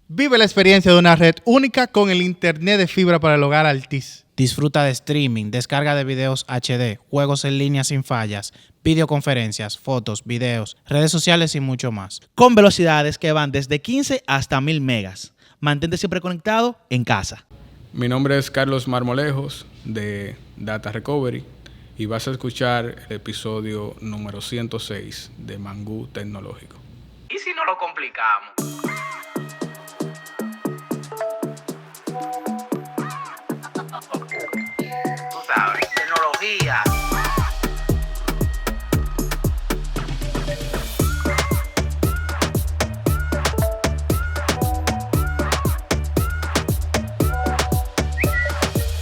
Vive la experiencia de una red única con el internet de fibra para el hogar Altiz. Disfruta de streaming, descarga de videos HD, juegos en línea sin fallas, videoconferencias, fotos, videos, redes sociales y mucho más. Con velocidades que van desde 15 hasta 1000 megas. Mantente siempre conectado en casa. Mi nombre es Carlos Marmolejos de Data Recovery y vas a escuchar el episodio número 106 de Mangú Tecnológico. ¿Y si no lo complicamos? Tú sabes, tecnología.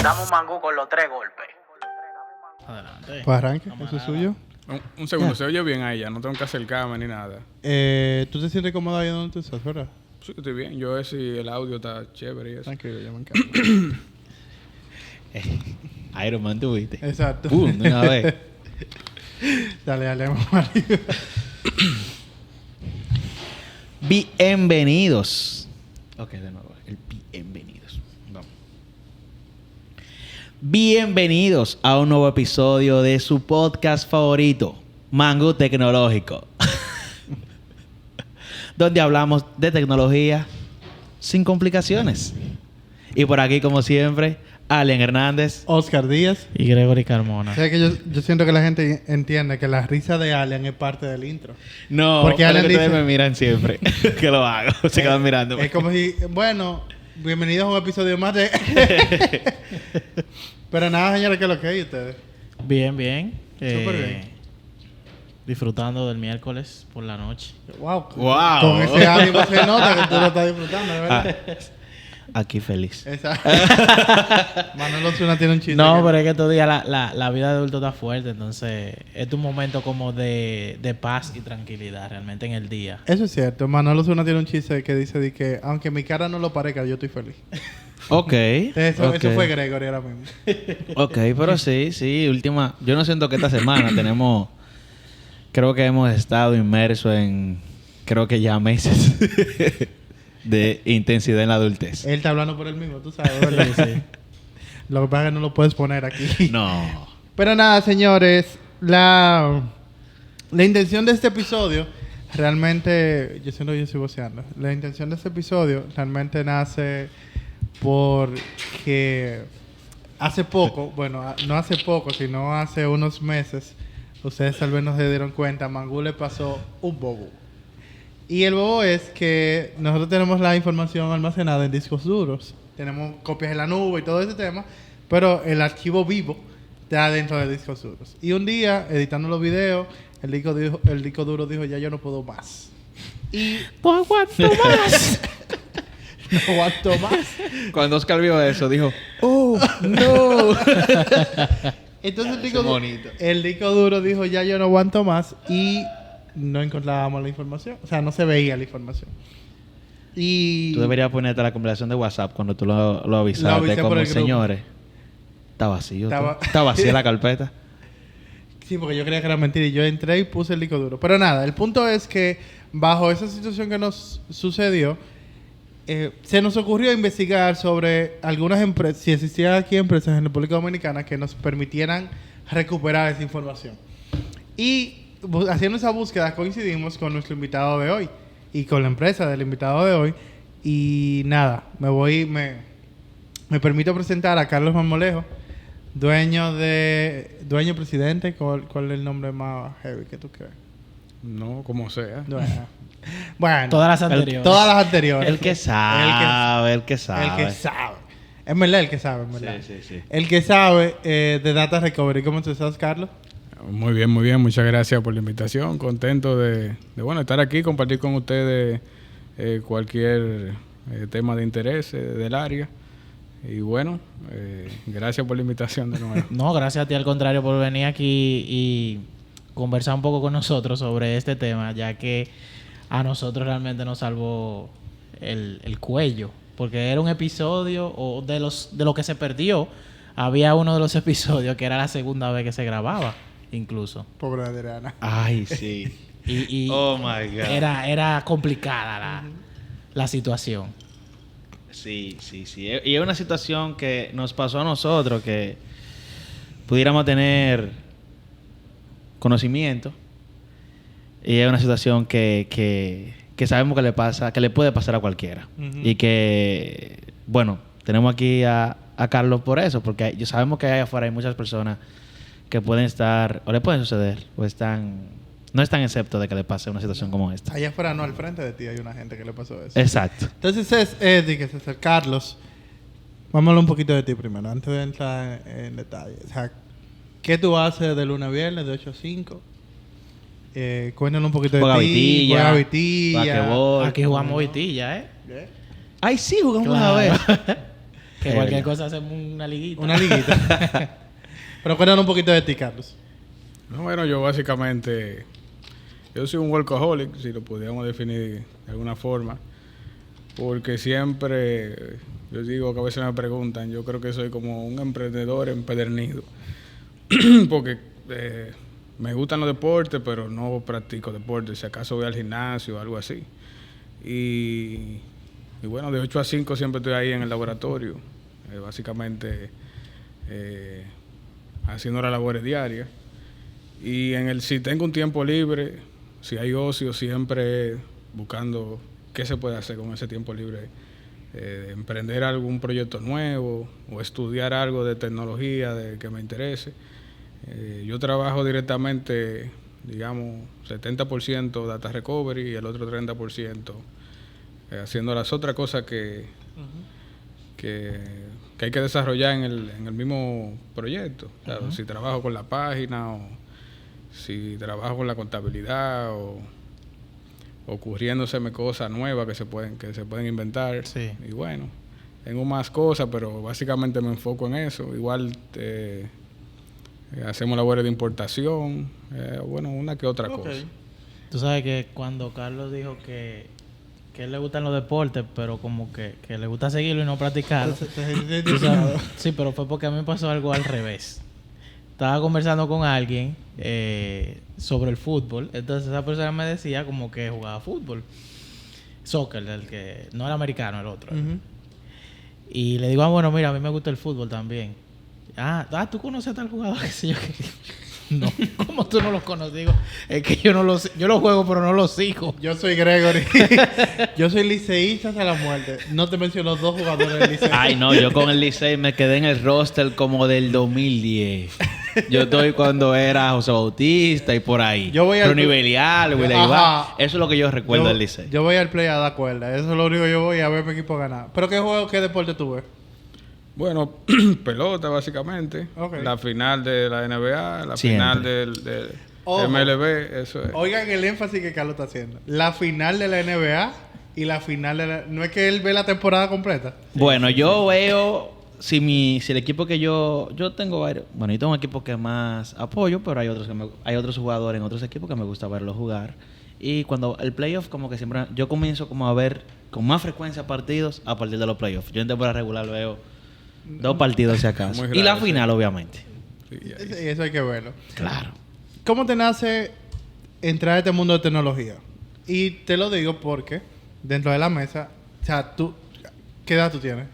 Damos mangú con los 3 golpes. Adelante. Pues arranque, eso es suyo. Un segundo, ¿se oye bien a ella? No tengo que acercarme ni nada. ¿Tú te sientes cómodo ahí donde tú estás, verdad? Sí, estoy bien. Yo ver si el audio está chévere y eso. Tranquilo, yo me encargo. Iron Man, tú viste. Exacto. De una vez. Dale, vamos arriba. Bienvenidos. Ok, de nuevo. Bienvenidos. Vamos. Bienvenidos a un nuevo episodio de su podcast favorito, Mangú Tecnológico. Donde hablamos de tecnología sin complicaciones. Y por aquí, como siempre, Allen Hernández. Oscar Díaz. Y Gregory Carmona. O sea que yo siento que la gente entiende que la risa de Allen es parte del intro. No, porque Allen ustedes dice... me miran siempre que lo hago. Se quedan mirando. Es como si... Bueno, bienvenidos a un episodio más de... Pero nada, señores, ¿qué es lo que hay ustedes? Bien, bien. Súper bien. Disfrutando del miércoles por la noche. Wow. Wow. Con ese ánimo se nota que tú lo estás disfrutando, de verdad. Aquí feliz. Exacto. Manuel Osuna tiene un chiste. No, pero es que estos días la vida de adulto está fuerte. Entonces, es un momento como de paz y tranquilidad realmente en el día. Eso es cierto. Manuel Osuna tiene un chiste que dice de que aunque mi cara no lo parezca, yo estoy feliz. Ok. Eso ok. fue Gregory ahora mismo. Ok, pero sí. Última. Yo no siento que esta semana tenemos. Creo que hemos estado inmersos en. Creo que ya meses. De intensidad en la adultez. Él está hablando por él mismo, tú sabes, ¿verdad? Sí. Lo que pasa es que no lo puedes poner aquí. No. Pero nada, señores. La intención de este episodio realmente... Yo siento que yo estoy voceando. La intención de este episodio realmente nace porque hace poco, bueno, no hace poco, sino hace unos meses, ustedes tal vez no se dieron cuenta, a Mangú le pasó un bobo. Y el bobo es que nosotros tenemos la información almacenada en discos duros. Tenemos copias en la nube y todo ese tema, pero el archivo vivo está dentro de discos duros. Y un día, editando los videos, el disco duro dijo, ya yo no puedo más. Y ¡No aguanto más! no aguanto más. Cuando Oscar vio eso, dijo: ¡Oh, no! Entonces bonito. el disco duro dijo, ya yo no aguanto más. Y no encontrábamos la información. O sea, no se veía la información. Y... Tú deberías ponerte la conversación de WhatsApp cuando tú lo avisaste. avisé por Como, el grupo. señores, está vacío. Estaba- Está vacía la carpeta. Sí, porque yo creía que era mentira y yo entré y puse el disco duro. Pero nada, el punto es que bajo esa situación que nos sucedió, se nos ocurrió investigar sobre algunas empresas, si existían aquí empresas en República Dominicana que nos permitieran recuperar esa información. Y haciendo esa búsqueda coincidimos con nuestro invitado de hoy y con la empresa del invitado de hoy. Y nada, me permito presentar a Carlos Marmolejo, dueño presidente. ¿Cuál es el nombre más heavy que tú crees? No, como sea. Bueno, Todas las anteriores. Todas las anteriores. El que sabe, el que sabe. El que sabe. Es verdad, el que sabe, en verdad. Sí. El que sabe de Data Recovery. ¿Cómo tú estás, Carlos? Muy bien. Muchas gracias por la invitación. Contento de estar aquí, compartir con ustedes cualquier tema de interés del área. Y bueno, gracias por la invitación de nuevo. No, gracias a ti al contrario por venir aquí y conversar un poco con nosotros sobre este tema, ya que a nosotros realmente nos salvó el cuello, porque era un episodio o de lo que se perdió. Había uno de los episodios que era la segunda vez que se grababa, incluso. Pobre Adriana. Ay, sí. Y Oh my God. era complicada la situación. Sí. Y es una situación que nos pasó a nosotros, que pudiéramos tener conocimiento. Y es una situación que sabemos que le pasa, que le puede pasar a cualquiera. Ujú. Y que, bueno, tenemos aquí a Carlos por eso, porque sabemos que allá afuera hay muchas personas que pueden estar, o le pueden suceder, o no están exceptos de que le pase una situación como esta. Allá afuera no, al frente de ti hay una gente que le pasó eso. Exacto. Entonces es Eddie, que es Carlos. Vamos a hablar un poquito de ti primero, antes de entrar en detalle. O sea, ¿qué tú haces de lunes a viernes, de 8 a 5? Cuéntanos un poquito de Juega ti. vitilla, Juega vitilla. basquetbol. Aquí jugamos vitilla, ¿eh? ¿Eh? Ay, sí, jugamos una Claro. vez. Que Es cualquier verdad. cosa hacemos una liguita. Una liguita. Pero cuéntanos un poquito de ti, Carlos. No, bueno, yo básicamente, yo soy un workaholic, si lo pudiéramos definir de alguna forma, porque siempre, yo digo que a veces me preguntan, yo creo que soy como un emprendedor empedernido, porque me gustan los deportes, pero no practico deportes, si acaso voy al gimnasio o algo así. Y bueno, de 8 a 5 siempre estoy ahí en el laboratorio, básicamente haciendo las labores diarias. Y si tengo un tiempo libre, si hay ocio, siempre buscando qué se puede hacer con ese tiempo libre. Emprender algún proyecto nuevo o estudiar algo de tecnología que me interese. Yo trabajo directamente, digamos, 70% data recovery y el otro 30% haciendo las otras cosas que hay que desarrollar en el mismo proyecto. Claro, si trabajo con la página o si trabajo con la contabilidad o ocurriéndoseme cosas nuevas que se pueden inventar. Sí. Y bueno, tengo más cosas, pero básicamente me enfoco en eso. Igual hacemos labores de importación, bueno, una que otra cosa. Tú sabes que cuando Carlos dijo que a él le gustan los deportes, pero como que le gusta seguirlo y no practicarlo. Tú sabes, sí, pero fue porque a mí me pasó algo al revés. Estaba conversando con alguien sobre el fútbol. Entonces esa persona me decía como que jugaba fútbol. Soccer, el que no era americano, el otro. Ujú. Y le digo, bueno, mira, a mí me gusta el fútbol también. ¿Tú conoces a tal jugador? ¿Qué sé yo? No, ¿cómo tú no los conoces? Digo, es que yo no los yo los juego, pero no los sigo. Yo soy Gregory. Yo soy liceísta hasta la muerte. No te menciono 2 jugadores del Licey. Ay, no, yo con el Licey me quedé en el roster como del 2010. Yo estoy cuando era José Bautista y por ahí. Yo voy al- Ronnie Belial, Willy Ajá. Iván. Eso es lo que yo recuerdo del Licey. Yo voy al play a dar cuerda. Eso es lo único que yo voy a ver mi equipo ganar. ¿Pero qué deporte tú ves? Bueno, pelota básicamente. Ok. La final de la NBA, la Siempre. final del Ojo. MLB, eso es. Oigan el énfasis que Carlos está haciendo. La final de la NBA y la final de la... No es que él ve la temporada completa. Bueno, yo veo si el equipo que yo tengo varios, bueno, yo tengo un equipo que más apoyo, pero hay otros jugadores en otros equipos que me gusta verlos jugar. Y cuando el playoff, como que siempre yo comienzo como a ver con más frecuencia partidos a partir de los playoffs. Yo en temporada regular veo 2 partidos si acaso. Muy Y la raro, final, obviamente. Sí, ahí. Y eso hay que verlo. Claro. ¿Cómo te nace entrar a este mundo de tecnología? Y te lo digo porque dentro de la mesa, o sea, ¿qué edad tú tienes?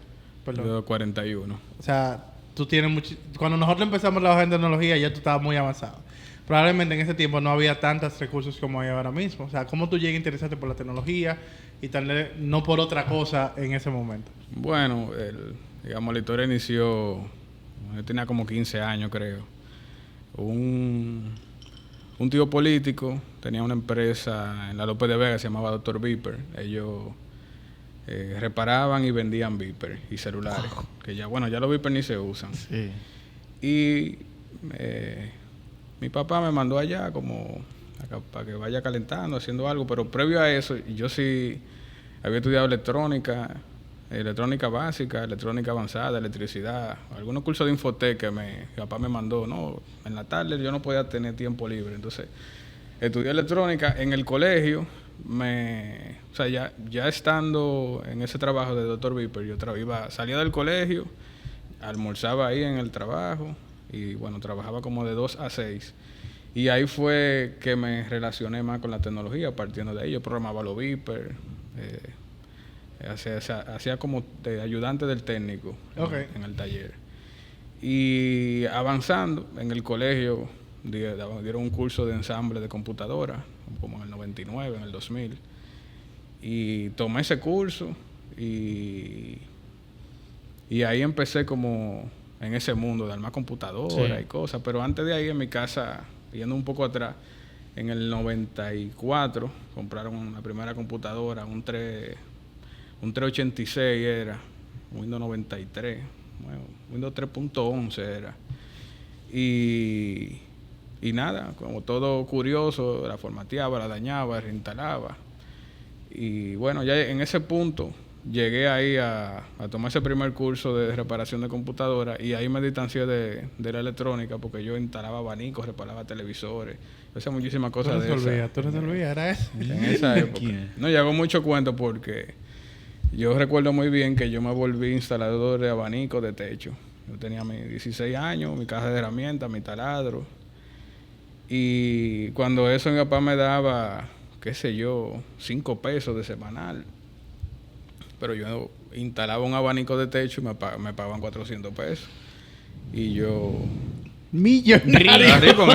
Perdón. Yo 41. O sea, tú tienes mucho... Cuando nosotros empezamos a trabajar en tecnología, ya tú estabas muy avanzado. Probablemente en ese tiempo no había tantos recursos como hay ahora mismo. O sea, ¿cómo tú llegas a interesarte por la tecnología y tal vez no por otra cosa en ese momento? Bueno, digamos, la historia inició, yo tenía como 15 años, creo. Un tío político tenía una empresa en la López de Vega, se llamaba Dr. Viper. Ellos reparaban y vendían Viper y celulares. Que ya, bueno, ya los Viper ni se usan. Sí. Y mi papá me mandó allá como para que vaya calentando, haciendo algo. Pero previo a eso, yo sí había estudiado electrónica básica, electrónica avanzada, electricidad, algunos cursos de Infotec que mi papá me mandó. No, en la tarde yo no podía tener tiempo libre. Entonces, estudié electrónica en el colegio. O sea, ya estando en ese trabajo de Dr. Viper, yo salía del colegio, almorzaba ahí en el trabajo y bueno, trabajaba como de 2 a 6. Y ahí fue que me relacioné más con la tecnología, partiendo de ahí. Yo programaba los Viper, Hacía como de ayudante del técnico Ok. en el taller. Y avanzando en el colegio, dieron un curso de ensamble de computadora, como en el 99, en el 2000. Y tomé ese curso y ahí empecé como en ese mundo de armar computadora Sí. y cosas. Pero antes de ahí, en mi casa, yendo un poco atrás, en el 94 compraron la primera computadora, un 386 era, Windows 93, bueno, Windows 3.11 era. Y nada, como todo curioso, la formateaba, la dañaba, reinstalaba. Y bueno, ya en ese punto llegué ahí a tomar ese primer curso de reparación de computadora y ahí me distancié de la electrónica porque yo instalaba abanicos, reparaba televisores, yo hacía muchísimas cosas de esas. Tú resolvías, era eso. En esa época. No, y hago mucho cuento porque yo recuerdo muy bien que yo me volví instalador de abanicos de techo. Yo tenía mis 16 años, mi caja de herramientas, mi taladro. Y cuando eso mi papá me daba, qué sé yo, 5 pesos de semanal. Pero yo instalaba un abanico de techo y me pagaban 400 pesos. Y yo... Millonario. rico.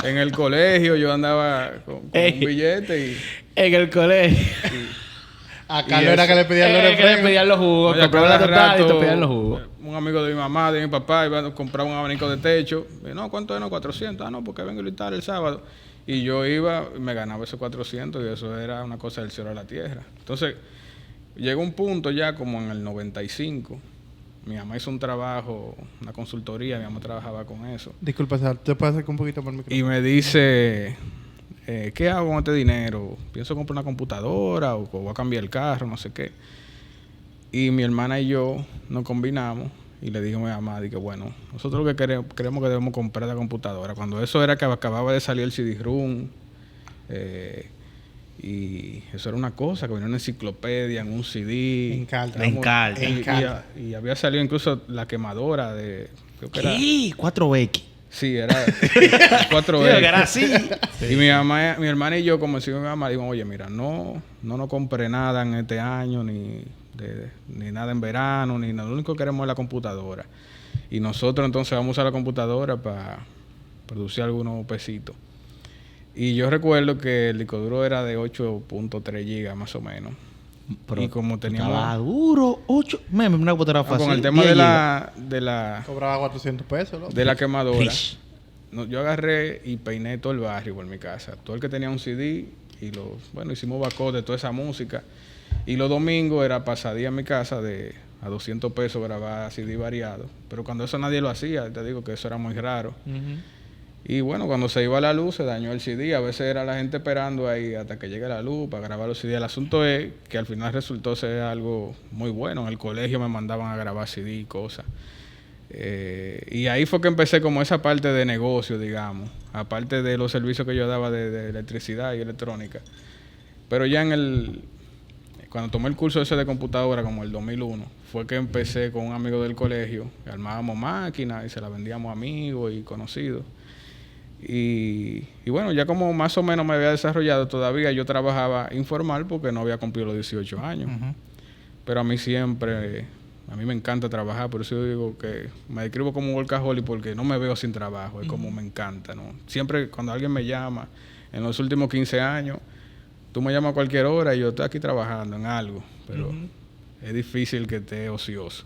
En el colegio yo andaba con un billete y... En el colegio. A Carlos era que le pedían los Que le refrescos. pedían los jugos. Oye, Compraba la cada total y te rato, pedían los jugos. Un amigo de mi mamá, de mi papá, iba a comprar un abanico de techo. Y, no, ¿cuánto es? No, 400. Ah, no, porque vengo a instalar el sábado. Y yo iba y me ganaba esos 400 y eso era una cosa del cielo a la tierra. Entonces, llegó un punto ya como en el 95. Mi mamá hizo un trabajo, una consultoría, mi mamá trabajaba con eso. Disculpa, Sal, ¿te puedes acercar un poquito por el micrófono? Y me dice, ¿qué hago con este dinero? ¿Pienso comprar una computadora o voy a cambiar el carro? No sé qué. Y mi hermana y yo nos combinamos y le dije a mi mamá, dije, bueno, nosotros lo que creemos que debemos comprar la computadora. Cuando eso era que acababa de salir el CD-ROOM, y eso era una cosa, que venía una enciclopedia en un CD. En carta. En carta. Y había salido incluso la quemadora de... Creo que era, ¿Qué? 4X. sí, era 4 Era así. Y mi hermana y yo, como decía mi mamá, digo, oye, mira, no nos compré nada en este año, ni nada en verano, ni nada. Lo único que queremos es la computadora. Y nosotros entonces vamos a usar la computadora para producir algunos pesitos. Y yo recuerdo que el disco duro era de 8.3 gigas más o menos. Pero y como teníamos... Estaba duro. 8. Meme, una computadora fácil. con el tema 10 de la Cobraba 400 pesos, ¿no? de la quemadora. Fish. No, yo agarré y peiné todo el barrio por mi casa. Todo el que tenía un CD y hicimos backup de toda esa música. Y los domingos era pasadía en mi casa a 200 pesos grabar CD variado. Pero cuando eso nadie lo hacía, te digo que eso era muy raro. Y bueno, cuando se iba la luz se dañó el CD. A veces era la gente esperando ahí hasta que llegue la luz para grabar los CD. El asunto es que al final resultó ser algo muy bueno. En el colegio me mandaban a grabar CD y cosas. Y ahí fue que empecé como esa parte de negocio, digamos. Aparte de los servicios que yo daba de electricidad y electrónica. Pero ya cuando tomé el curso ese de computadora, como el 2001, fue que empecé con un amigo del colegio. Armábamos máquinas y se las vendíamos a amigos y conocidos. Y bueno, ya como más o menos me había desarrollado, todavía yo trabajaba informal porque no había cumplido los 18 años. Pero a mí me encanta trabajar, por eso yo digo que me describo como un workaholic porque no me veo sin trabajo, es como me encanta, ¿no? Siempre cuando alguien me llama, en los últimos 15 años, tú me llamas a cualquier hora y yo estoy aquí trabajando en algo, pero es difícil que esté ocioso.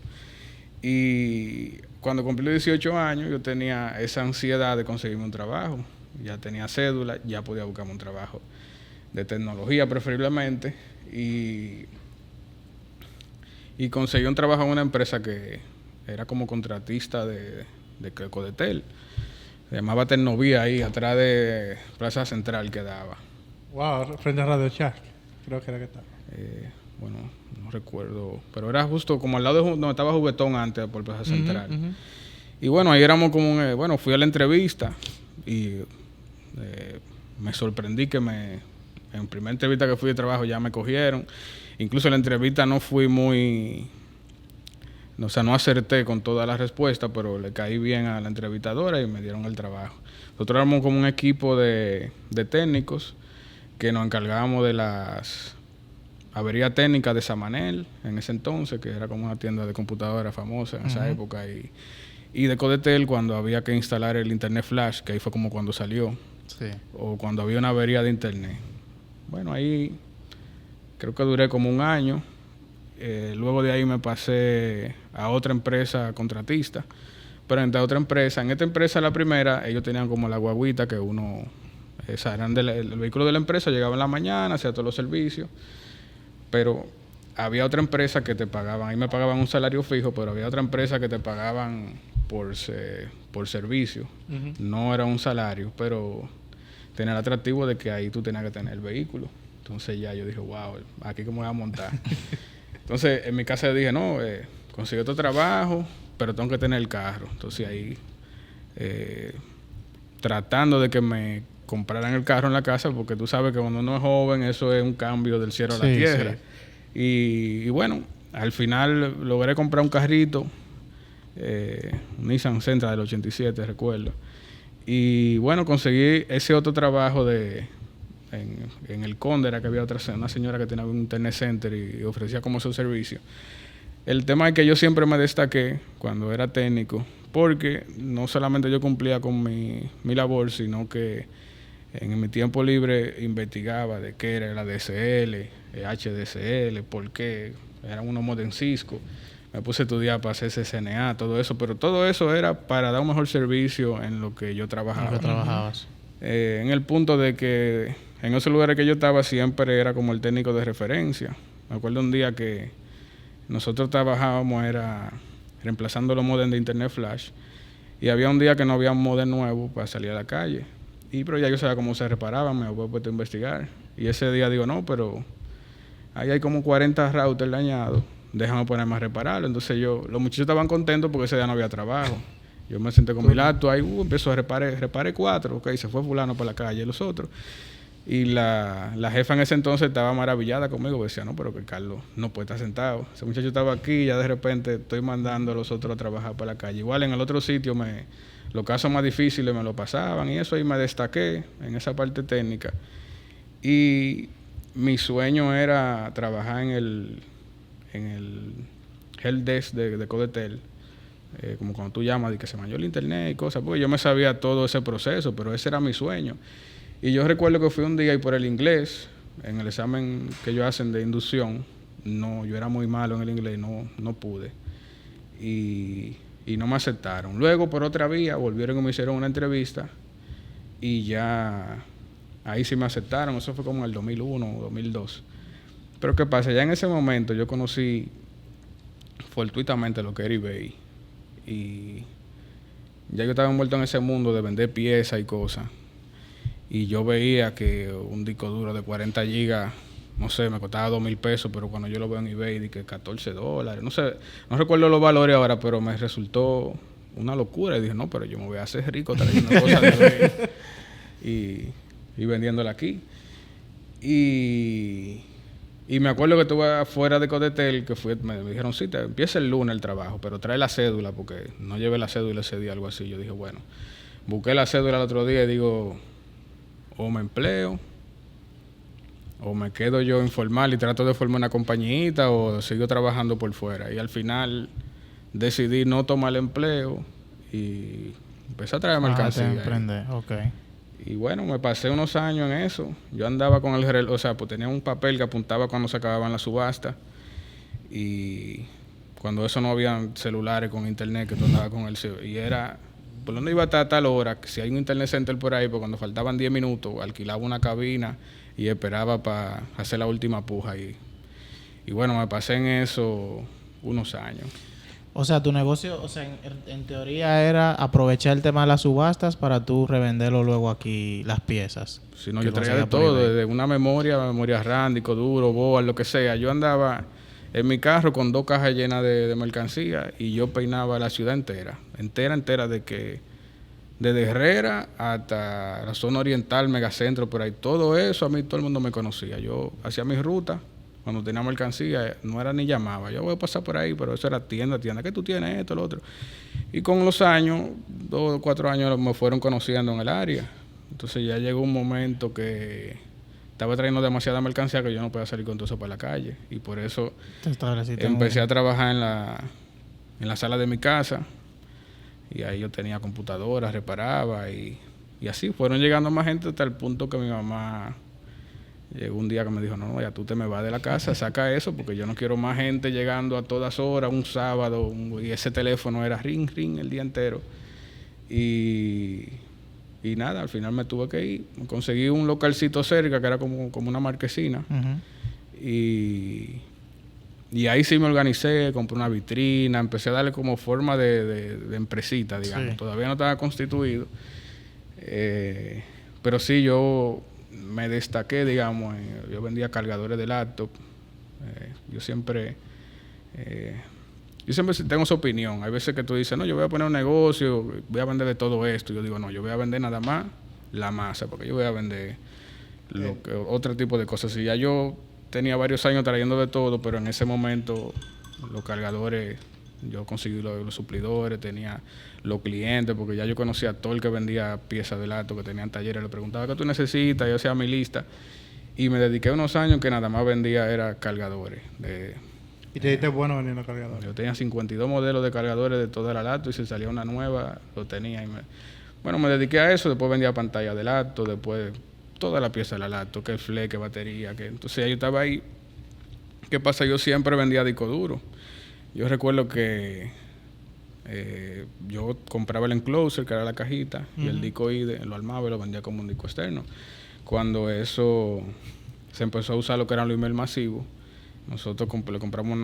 Y cuando cumplí 18 años, yo tenía esa ansiedad de conseguirme un trabajo. Ya tenía cédula, ya podía buscarme un trabajo de tecnología preferiblemente. Y conseguí un trabajo en una empresa que era como contratista de Codetel. Se llamaba Tecnovía ahí, atrás de Plaza Central quedaba. Wow, frente a Radio Shack. Creo que era que estaba. Bueno, no recuerdo, pero era justo como al lado de donde estaba Juguetón antes, por Plaza Central. Y bueno, ahí éramos como fui a la entrevista y me sorprendí que en primera entrevista que fui de trabajo ya me cogieron. Incluso en la entrevista no fui no acerté con todas las respuestas, pero le caí bien a la entrevistadora y me dieron el trabajo. Nosotros éramos como un equipo de técnicos que nos encargábamos de las avería técnica de Samanel en ese entonces, que era como una tienda de computadora famosa en esa época, y de Codetel cuando había que instalar el internet flash, que ahí fue como cuando salió, Sí. o cuando había una avería de internet. Bueno, ahí creo que duré como un año. Luego de ahí me pasé a otra empresa contratista, pero en otra empresa, en esta empresa la primera, ellos tenían como la guaguita que uno, eran el vehículo de la empresa, llegaba en la mañana, hacía todos los servicios, pero había otra empresa que te pagaban, ahí me pagaban un salario fijo, pero había otra empresa que te pagaban por servicio. No era un salario, pero tenía el atractivo de que ahí tú tenías que tener el vehículo. Entonces ya yo dije, wow, aquí que me voy a montar. Entonces en mi casa dije, no, consigo otro trabajo, pero tengo que tener el carro. Entonces ahí, tratando de que me compraran el carro en la casa, porque tú sabes que cuando uno es joven, eso es un cambio del cielo a la tierra. Sí. Y bueno, al final logré comprar un carrito, un Nissan Sentra del 87, recuerdo. Y bueno, conseguí ese otro trabajo en el Conde, era que había una señora que tenía un internet center y ofrecía como su servicio. El tema es que yo siempre me destaqué cuando era técnico, porque no solamente yo cumplía con mi labor, sino que en mi tiempo libre investigaba de qué era la DSL, HDSL, por qué, eran unos modems Cisco. Me puse a estudiar para hacer CCNA, todo eso, pero todo eso era para dar un mejor servicio en lo que yo trabajaba. ¿En lo que trabajabas? En el punto de que en esos lugares que yo estaba siempre era como el técnico de referencia. Me acuerdo un día que nosotros trabajábamos, era reemplazando los modems de internet flash, y había un día que no había un modem nuevo para salir a la calle. Pero ya yo sabía cómo se reparaban, me había puesto a investigar. Y ese día digo, no, pero ahí hay como 40 routers dañados, déjame ponerme a repararlo. Entonces los muchachos estaban contentos porque ese día no había trabajo. Yo me senté con mi laptop ahí, empezó a reparé 4, ok, se fue fulano por la calle, los otros. Y la jefa en ese entonces estaba maravillada conmigo, decía, no, pero que Carlos no puede estar sentado. Ese muchacho estaba aquí y ya de repente estoy mandando a los otros a trabajar por la calle. Igual en el otro sitio los casos más difíciles me lo pasaban y eso, ahí me destaqué en esa parte técnica. Y mi sueño era trabajar en el helpdesk de Codetel, como cuando tú llamas y que se me el internet y cosas, porque yo me sabía todo ese proceso, pero ese era mi sueño. Y yo recuerdo que fui un día y por el inglés, en el examen que ellos hacen de inducción, yo era muy malo en el inglés, no pude. Y no me aceptaron. Luego, por otra vía, volvieron y me hicieron una entrevista y ya ahí sí me aceptaron. Eso fue como en el 2001 o 2002. Pero ¿qué pasa? Ya en ese momento yo conocí fortuitamente lo que era eBay. Y ya yo estaba envuelto en ese mundo de vender piezas y cosas. Y yo veía que un disco duro de 40 gigas, no sé, me costaba $2,000, pero cuando yo lo veo en eBay, di que $14, no sé, no recuerdo los valores ahora, pero me resultó una locura. Y dije, no, pero yo me voy a hacer rico trayendo cosas de eBay y vendiéndola aquí. Y me acuerdo que estuve afuera de Codetel, que me dijeron, sí, empieza el lunes el trabajo, pero trae la cédula, porque no llevé la cédula ese día, algo así. Yo dije, bueno, busqué la cédula el otro día y digo, o me empleo, o me quedo yo informal y trato de formar una compañita, o sigo trabajando por fuera. Y al final decidí no tomar el empleo y empecé a traer mercancía. Okay. Y bueno, me pasé unos años en eso. Yo andaba con el reloj, o sea, pues tenía un papel que apuntaba cuando se acababan las subastas. Y cuando eso no había celulares con internet, que tú andabas con y era, ¿por dónde iba a estar a tal hora? Si hay un internet center por ahí, pues cuando faltaban 10 minutos, alquilaba una cabina y esperaba para hacer la última puja. Y bueno, me pasé en eso unos años. O sea, tu negocio, o sea, en teoría era aprovechar el tema de las subastas para tú revenderlo luego aquí, las piezas. Sí, no, yo traía de todo, desde una memoria RAM, disco duro, board, lo que sea. Yo andaba en mi carro con 2 cajas llenas de mercancía y yo peinaba la ciudad entera, desde Herrera hasta la zona oriental, Megacentro, por ahí. Todo eso, a mí todo el mundo me conocía. Yo hacía mi ruta. Cuando tenía mercancía, no era ni llamaba. Yo voy a pasar por ahí, pero eso era tienda. ¿Qué tú tienes? Esto, lo otro. Y con los años, 2 o 4 años, me fueron conociendo en el área. Entonces ya llegó un momento que estaba trayendo demasiada mercancía que yo no podía salir con todo eso para la calle. Y por eso Te estableciste empecé a trabajar en la sala de mi casa. Y ahí yo tenía computadoras, reparaba y así fueron llegando más gente hasta el punto que mi mamá llegó un día que me dijo, no, ya tú te me vas de la casa, saca eso porque yo no quiero más gente llegando a todas horas, un sábado, y ese teléfono era ring, ring el día entero. Y nada, al final me tuve que ir. Conseguí un localcito cerca que era como una marquesina. Ujú. Y ahí sí me organicé, compré una vitrina, empecé a darle como forma de empresita, digamos. Sí. Todavía no estaba constituido. Pero sí, yo me destaqué, digamos. Yo vendía cargadores de laptop. Yo siempre tengo esa opinión. Hay veces que tú dices, no, yo voy a poner un negocio, voy a vender de todo esto. Yo digo, no, yo voy a vender nada más la masa, porque yo voy a vender otro tipo de cosas. Y ya yo tenía varios años trayendo de todo, pero en ese momento los cargadores, yo conseguí los suplidores, tenía los clientes, porque ya yo conocía a todo el que vendía piezas de laptop, que tenían talleres, le preguntaba qué tú necesitas, yo hacía mi lista. Y me dediqué unos años que nada más vendía era cargadores. Y te diste bueno vendiendo cargadores. Yo tenía 52 modelos de cargadores de toda la laptop y si salía una nueva, lo tenía. Bueno, me dediqué a eso, después vendía pantalla de laptop, después toda la pieza de la laptop, que flex, que batería, que entonces yo estaba ahí. ¿Qué pasa? Yo siempre vendía disco duro. Yo recuerdo que yo compraba el enclosure, que era la cajita, y el disco ID lo armaba y lo vendía como un disco externo. Cuando eso se empezó a usar lo que eran los emails masivos, nosotros le compramos,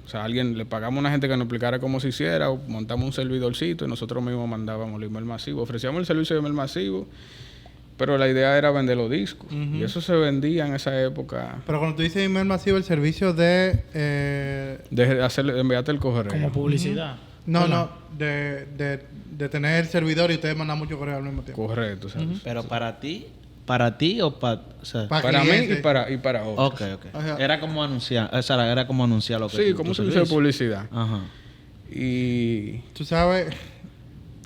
o sea, le pagamos a una gente que nos explicara cómo se hiciera, o montamos un servidorcito y nosotros mismos mandábamos el email masivo. Ofrecíamos el servicio de email masivo, pero la idea era vender los discos. Y eso se vendía en esa época. Pero cuando tú dices email masivo, el servicio de... De enviarte el correo. Como publicidad. No, de tener el servidor y ustedes mandan mucho correo al mismo tiempo. Correcto, ¿sabes? Pero para ti o para... O sea, Para mí clientes. y para otros. ok. Ajá. Era como anunciar, o sea, era como anunciar lo que Sí, tu como un servicio. servicio de publicidad. Ajá. Y Tú sabes...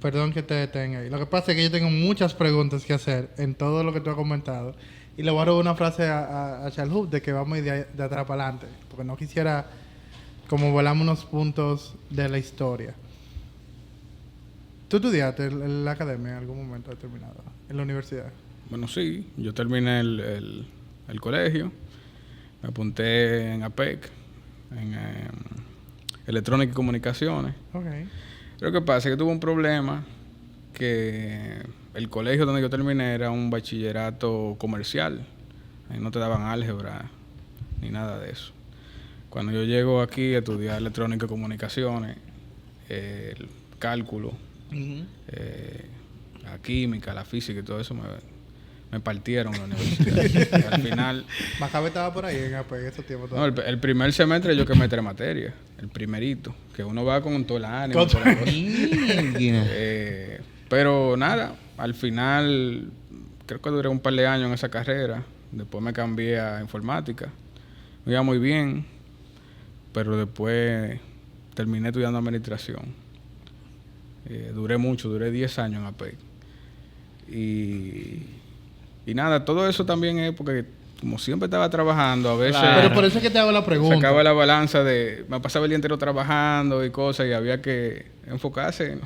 Perdón que te detenga ahí. Lo que pasa es que yo tengo muchas preguntas que hacer en todo lo que tú has comentado. Y le voy a robar una frase a Charles Hood de que vamos a ir de atrás para adelante. Porque no quisiera como volamos unos puntos de la historia. ¿Tú estudiaste en la academia en algún momento determinado? ¿En la universidad? bueno, sí, yo terminé el colegio, me apunté en APEC, en Electrónica y Comunicaciones. Ok. Pero ¿qué pasa? Que tuve un problema que el colegio donde yo terminé era un bachillerato comercial. Ahí no te daban álgebra ni nada de eso. Cuando yo llego aquí a estudiar electrónica y comunicaciones, el cálculo, la química, la física y todo eso me partieron en la universidad. Y al final... Macabe estaba por ahí en AP en esos tiempos. No, el primer semestre yo quemé 3 materias. El primerito. Que uno va con todo el ánimo. Con toda la cosa. Pero nada, al final creo que duré un par de años en esa carrera. Después me cambié a informática. Me iba muy bien. Pero después terminé estudiando administración. Duré mucho, duré 10 años en APEC. Y nada, todo eso también es porque como siempre estaba trabajando, a veces... Claro. Pero por eso es que te hago la pregunta. Sacaba la balanza de... Me pasaba el día entero trabajando y cosas y había que enfocarse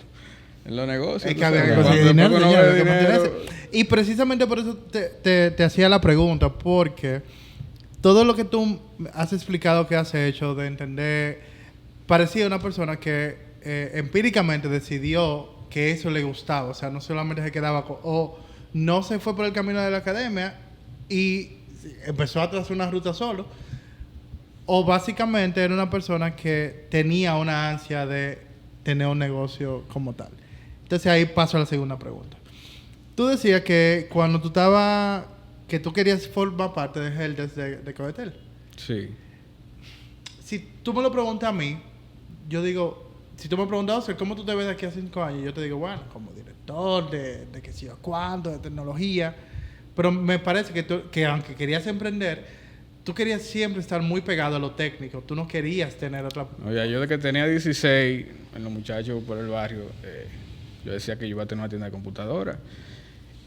en los negocios. Es tú que había que sabes. conseguir Cuando dinero, después uno señor, ve hay que dinero, mantenerse. Y precisamente por eso te hacía la pregunta, porque todo lo que tú has explicado que has hecho de entender, parecía una persona que empíricamente decidió que eso le gustaba, o sea, no solamente se quedaba o no se fue por el camino de la academia y empezó a trazar una ruta solo, o básicamente era una persona que tenía una ansia de tener un negocio como tal. Entonces ahí paso a la segunda pregunta. Tú decías que cuando tú estabas, que tú querías formar parte de Heldes de Codetel. Sí. Si tú me lo preguntas a mí, yo digo, si tú me preguntas, Oscar, ¿cómo tú te ves de aquí a 5 años? Yo te digo, bueno, como director de qué sé yo cuánto, de tecnología. Pero me parece que aunque querías emprender, tú querías siempre estar muy pegado a lo técnico. Tú no querías tener otra... Oye, yo de que tenía 16, en los muchachos por el barrio, yo decía que yo iba a tener una tienda de computadora.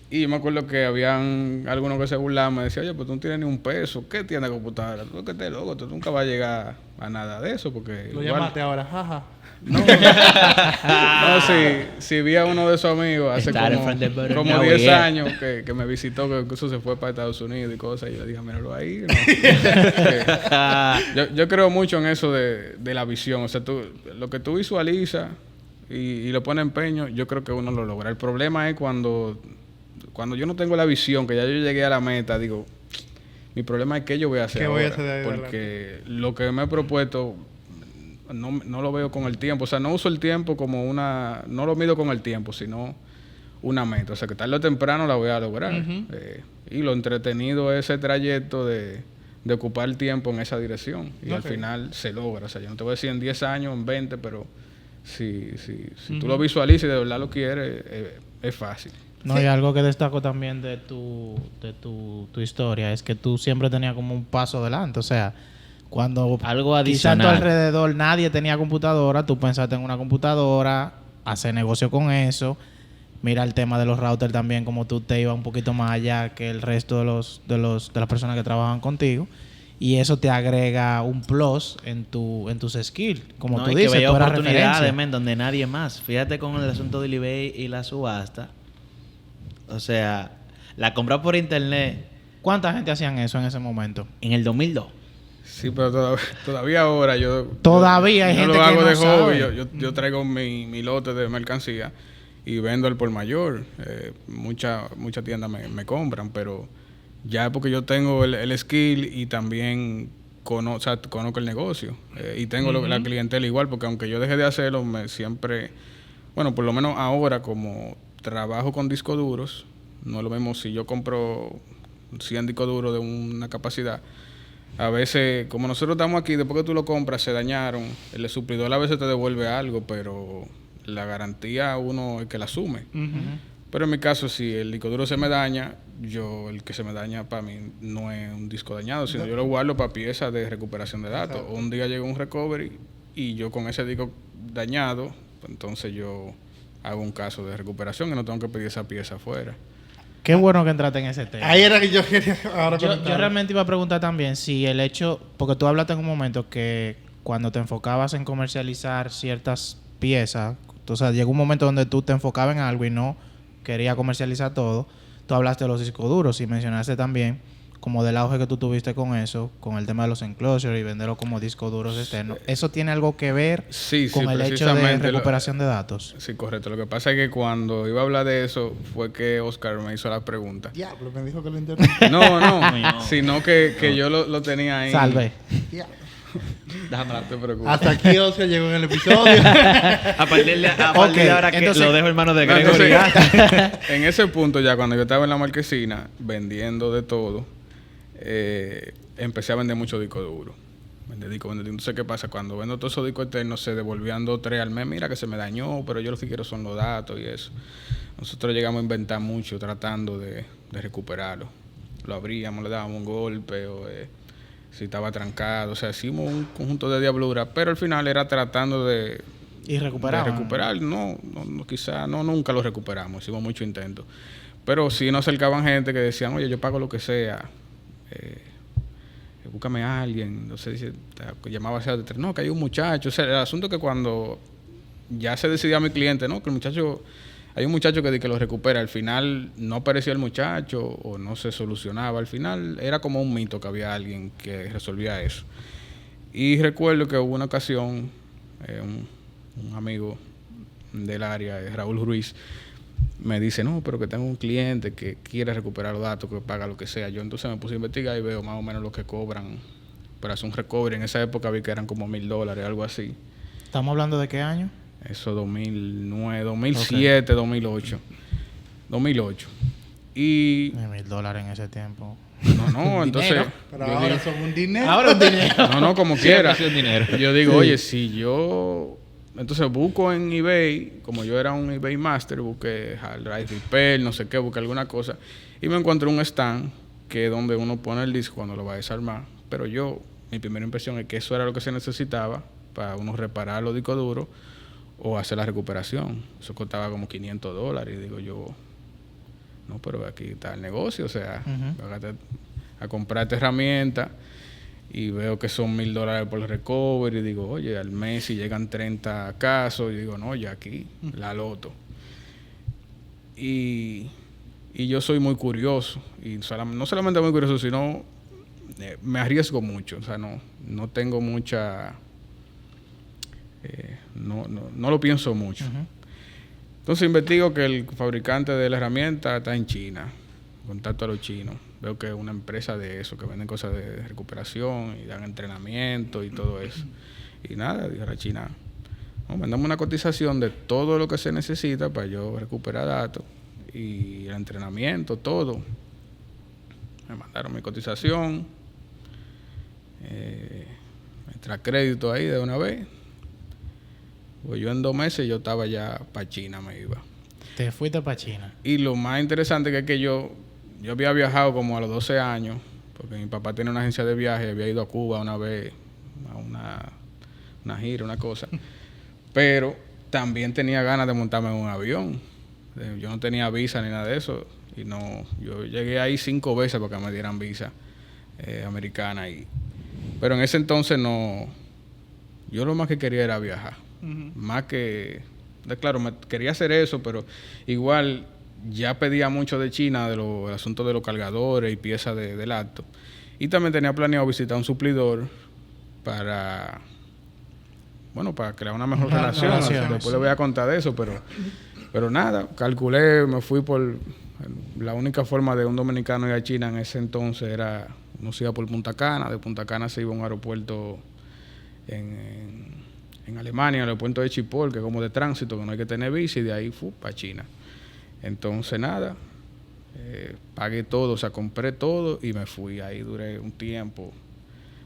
Y yo me acuerdo que habían algunos que se burlaban, me decían, oye, pues tú no tienes ni un peso, ¿qué tiene computadora? Tú que estés loco, tú nunca vas a llegar a nada de eso, porque... Lo igual- llamaste ahora, jaja. No, si vi a uno de esos amigos hace Started from the bottom, como now 10 we are. años que me visitó, que incluso se fue para Estados Unidos y cosas, y yo le dije, míralo ahí. ¿no? Que yo creo mucho en eso de la visión, o sea, lo que tú visualizas y lo pones empeño, yo creo que uno lo logra. El problema es cuando yo no tengo la visión, que ya yo llegué a la meta, digo, mi problema es qué yo voy a hacer ¿Qué voy a ahora, hacer de ahí porque lo que me he propuesto no lo veo con el tiempo, o sea, no uso el tiempo como no lo mido con el tiempo, sino una meta, o sea, que tarde o temprano la voy a lograr. Y lo entretenido es ese trayecto de ocupar el tiempo en esa dirección, y al final se logra, o sea, yo no te voy a decir en 10 años, en 20, pero si tú lo visualizas y de verdad lo quieres, es fácil. No, y algo que destaco también de tu historia es que tú siempre tenías como un paso adelante. O sea, cuando Algo quizá a tu adicional. alrededor nadie tenía computadora, tú pensaste en una computadora, hacer negocio con eso. Mira el tema de los routers también, como tú te ibas un poquito más allá que el resto de las personas que trabajan contigo. Y eso te agrega un plus en tus skills. Como No, tú y dices, que veía tú eras oportunidades, referencia. men, donde nadie más. Fíjate con el asunto del eBay y la subasta. O sea, la compra por internet ¿Cuánta gente hacían eso en ese momento? en el 2002. Sí, pero todavía ahora Todavía hay yo gente lo que hago no de hobby. sabe. Yo traigo mi lote de mercancía y vendo al por mayor. Muchas tiendas me compran, pero ya es porque yo tengo el skill y también conozco el negocio. Y tengo la clientela igual, porque aunque yo deje de hacerlo, siempre... Bueno, por lo menos ahora, como trabajo con discos duros, no es lo mismo si yo compro 100 discos duros de una capacidad. A veces, como nosotros estamos aquí, después que tú lo compras, se dañaron. El suplidor a veces te devuelve algo, pero la garantía uno es el que la asume. Pero en mi caso, si el disco duro se me daña, el que se me daña para mí no es un disco dañado, sino yo lo guardo para piezas de recuperación de datos. Exacto. Un día llega un recovery y yo con ese disco dañado, pues entonces yo hago un caso de recuperación y no tengo que pedir esa pieza afuera. Qué bueno que entraste en ese tema. Ahí era que yo quería ahora Yo comentar. realmente iba a preguntar también si el hecho, porque tú hablaste en un momento que cuando te enfocabas en comercializar ciertas piezas, o sea, llegó un momento donde tú te enfocabas en algo y no querías comercializar todo. Tú hablaste de los discos duros y mencionaste también como del auge que tú tuviste con eso, con el tema de los enclosures y venderlo como discos duros externos. ¿Eso tiene algo que ver Sí, con el hecho de precisamente recuperación de datos? Sí, correcto. Lo que pasa es que cuando iba a hablar de eso fue que Oscar me hizo la pregunta. Diablo, me dijo que lo interrumpí. No, sino que yo lo tenía ahí. Salve. Diablo. Déjame No te preocupes. Hasta aquí Oscar llegó en el episodio. A partir de ahora que entonces- lo dejo en manos de No, Gregory. entonces, en ese punto ya cuando yo estaba en la marquesina vendiendo de todo, empecé a vender mucho disco duro. Vender disco. Entonces, ¿qué pasa? Cuando vendo todos esos discos externos, se devolvían 2 o 3 al mes. Mira que se me dañó, pero yo lo que quiero son los datos y eso. Nosotros llegamos a inventar mucho tratando de recuperarlo. Lo abríamos, le dábamos un golpe o si estaba trancado. O sea, hicimos un conjunto de diabluras, pero al final era tratando de Y recuperar. recuperar. Quizá nunca lo recuperamos. Hicimos muchos intentos. Pero sí nos acercaban gente que decían, oye, yo pago lo que sea. Búscame a alguien. No sé, llamaba a no, que hay un muchacho. O sea, el asunto es que cuando ya se decidía a mi cliente, no, que el muchacho, hay un muchacho que lo recupera. Al final no aparecía el muchacho o no se solucionaba. Al final era como un mito que había alguien que resolvía eso. Y recuerdo que hubo una ocasión, un amigo del área, Raúl Ruiz, me dice, no, pero que tengo un cliente que quiere recuperar los datos, que paga lo que sea. Yo entonces me puse a investigar y veo más o menos lo que cobran para hacer un recovery. En esa época vi que eran como $1,000, algo así. ¿Estamos hablando de qué año? Eso 2009, 2007, 2008. 2008. Y... $1,000 en ese tiempo. No, entonces... Dinero. Pero yo ahora digo, son un dinero. Ahora un dinero. no, como quiera. Sí, dinero. Yo digo, oye, si yo... Entonces busco en eBay, como yo era un eBay Master, busqué hard drive repair, no sé qué, busqué alguna cosa. Y me encontré un stand que es donde uno pone el disco cuando lo va a desarmar. Pero mi primera impresión es que eso era lo que se necesitaba para uno reparar los discos duros o hacer la recuperación. Eso costaba como $500. Y digo yo, No, pero aquí está el negocio, o sea, Ujú. voy a comprar esta herramienta y veo que son $1,000 por el recovery y digo, oye, al mes si llegan 30 casos, y digo, no, ya aquí, la loto. Y yo soy muy curioso, y no solamente muy curioso, sino me arriesgo mucho, o sea, no tengo mucha... no lo pienso mucho. Ujú. Entonces investigo que el fabricante de la herramienta está en China. Contacto a los chinos. Veo que es una empresa de eso, que venden cosas de recuperación y dan entrenamiento y todo eso. Y nada, dije a la China, no, mandame una cotización de todo lo que se necesita para yo recuperar datos y el entrenamiento, todo. Me mandaron mi cotización, me trae crédito ahí de una vez. Pues yo en 2 meses yo estaba ya para China, me iba. Te fuiste para China. Y lo más interesante que es que yo había viajado como a los 12 años, porque mi papá tiene una agencia de viaje, había ido a Cuba una vez, a una gira, una cosa. Pero también tenía ganas de montarme en un avión. Yo no tenía visa ni nada de eso. Y yo llegué ahí 5 veces para que me dieran visa americana. Pero en ese entonces no. Yo lo más que quería era viajar. Más que... Claro, quería hacer eso, pero igual ya pedía mucho de China, el asunto de los cargadores y piezas del acto. Y también tenía planeado visitar un suplidor para crear una mejor relación. O sea, después le voy a contar de eso, pero nada, calculé, me fui por... La única forma de un dominicano ir a China en ese entonces era... Uno se iba por Punta Cana, de Punta Cana se iba a un aeropuerto en Alemania, el aeropuerto de Schiphol, que es como de tránsito, que no hay que tener visa, y de ahí para China. Entonces nada, pagué todo, o sea, compré todo y me fui. Ahí duré un tiempo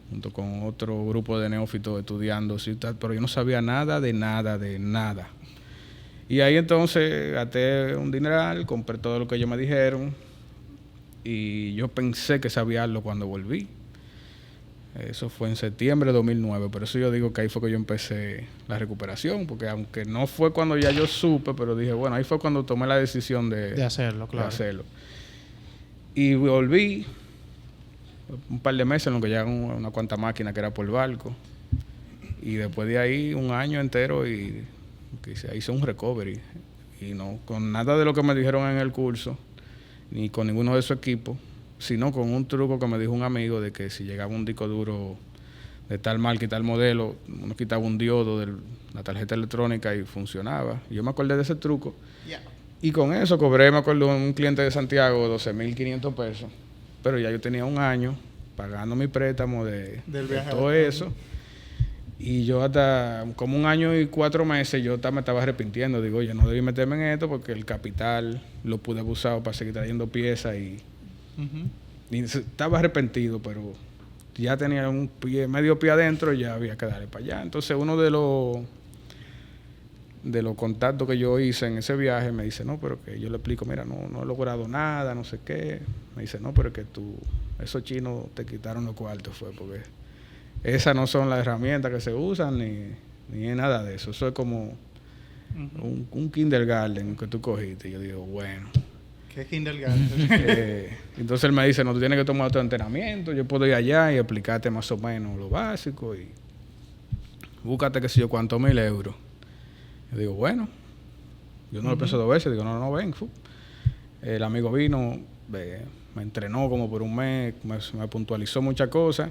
junto con otro grupo de neófitos estudiando, pero yo no sabía nada. Y ahí entonces gasté un dineral, compré todo lo que ellos me dijeron y yo pensé que sabía algo cuando volví. Eso fue en septiembre de 2009, por eso yo digo que ahí fue que yo empecé la recuperación, porque aunque no fue cuando ya yo supe, pero dije, bueno, ahí fue cuando tomé la decisión de hacerlo, claro. De hacerlo. Y volví un par de meses en lo que llegaron una cuanta máquina que era por barco, y después de ahí un año entero y hice un recovery, y no con nada de lo que me dijeron en el curso, ni con ninguno de esos equipos, sino con un truco que me dijo un amigo de que si llegaba un disco duro de tal marca y tal modelo, uno quitaba un diodo de la tarjeta electrónica y funcionaba. Y yo me acordé de ese truco. Yeah. Y con eso cobré, me acuerdo, un cliente de Santiago, 12,500 pesos. Pero ya yo tenía un año pagando mi préstamo de todo eso. Y yo hasta como 1 año y 4 meses yo me estaba arrepintiendo. Digo, yo no debí meterme en esto porque el capital lo pude haber usado para seguir trayendo piezas y estaba arrepentido, pero ya tenía medio pie adentro y ya había que darle para allá. Entonces uno de los contactos que yo hice en ese viaje me dice, no, pero que yo le explico, mira, no he logrado nada, no sé qué. Me dice, no, pero que esos chinos te quitaron los cuartos, porque esas no son las herramientas que se usan ni es nada de eso. Eso es como un kindergarten que tú cogiste. Y yo digo, bueno. ¿Qué kindergarten? Entonces él me dice, no, tú tienes que tomar otro entrenamiento. Yo puedo ir allá y explicarte más o menos lo básico y búscate, qué sé yo, cuántos 1,000 euros. Yo digo, bueno. Yo no lo pienso 2 veces. Digo, no, ven. El amigo vino, me entrenó como por un mes, me puntualizó muchas cosas.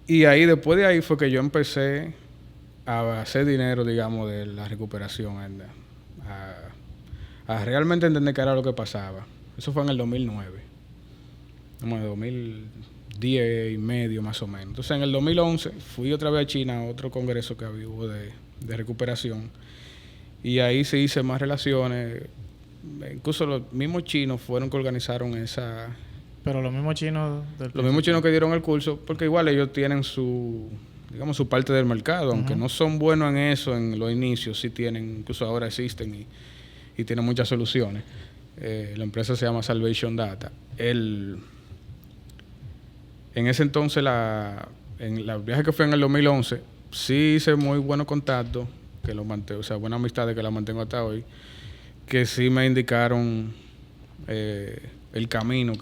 Y ahí, después de ahí, fue que yo empecé a hacer dinero, digamos, de la recuperación, a realmente entender qué era lo que pasaba. Eso fue en el 2009. Como en 2010 y medio, más o menos. Entonces, en el 2011, fui otra vez a China, a otro congreso que hubo de recuperación. Y ahí se hice más relaciones. Incluso los mismos chinos fueron que organizaron esa... Pero los mismos chinos... Los mismos chinos que dieron el curso, porque igual ellos tienen su parte del mercado, aunque no son buenos en eso en los inicios, sí tienen, incluso ahora existen y tienen muchas soluciones. La empresa se llama Salvation Data. En ese entonces, en el viaje que fue en el 2011, sí hice muy buenos contactos, que los mantengo, o sea, buenas amistades que las mantengo hasta hoy, que sí me indicaron el camino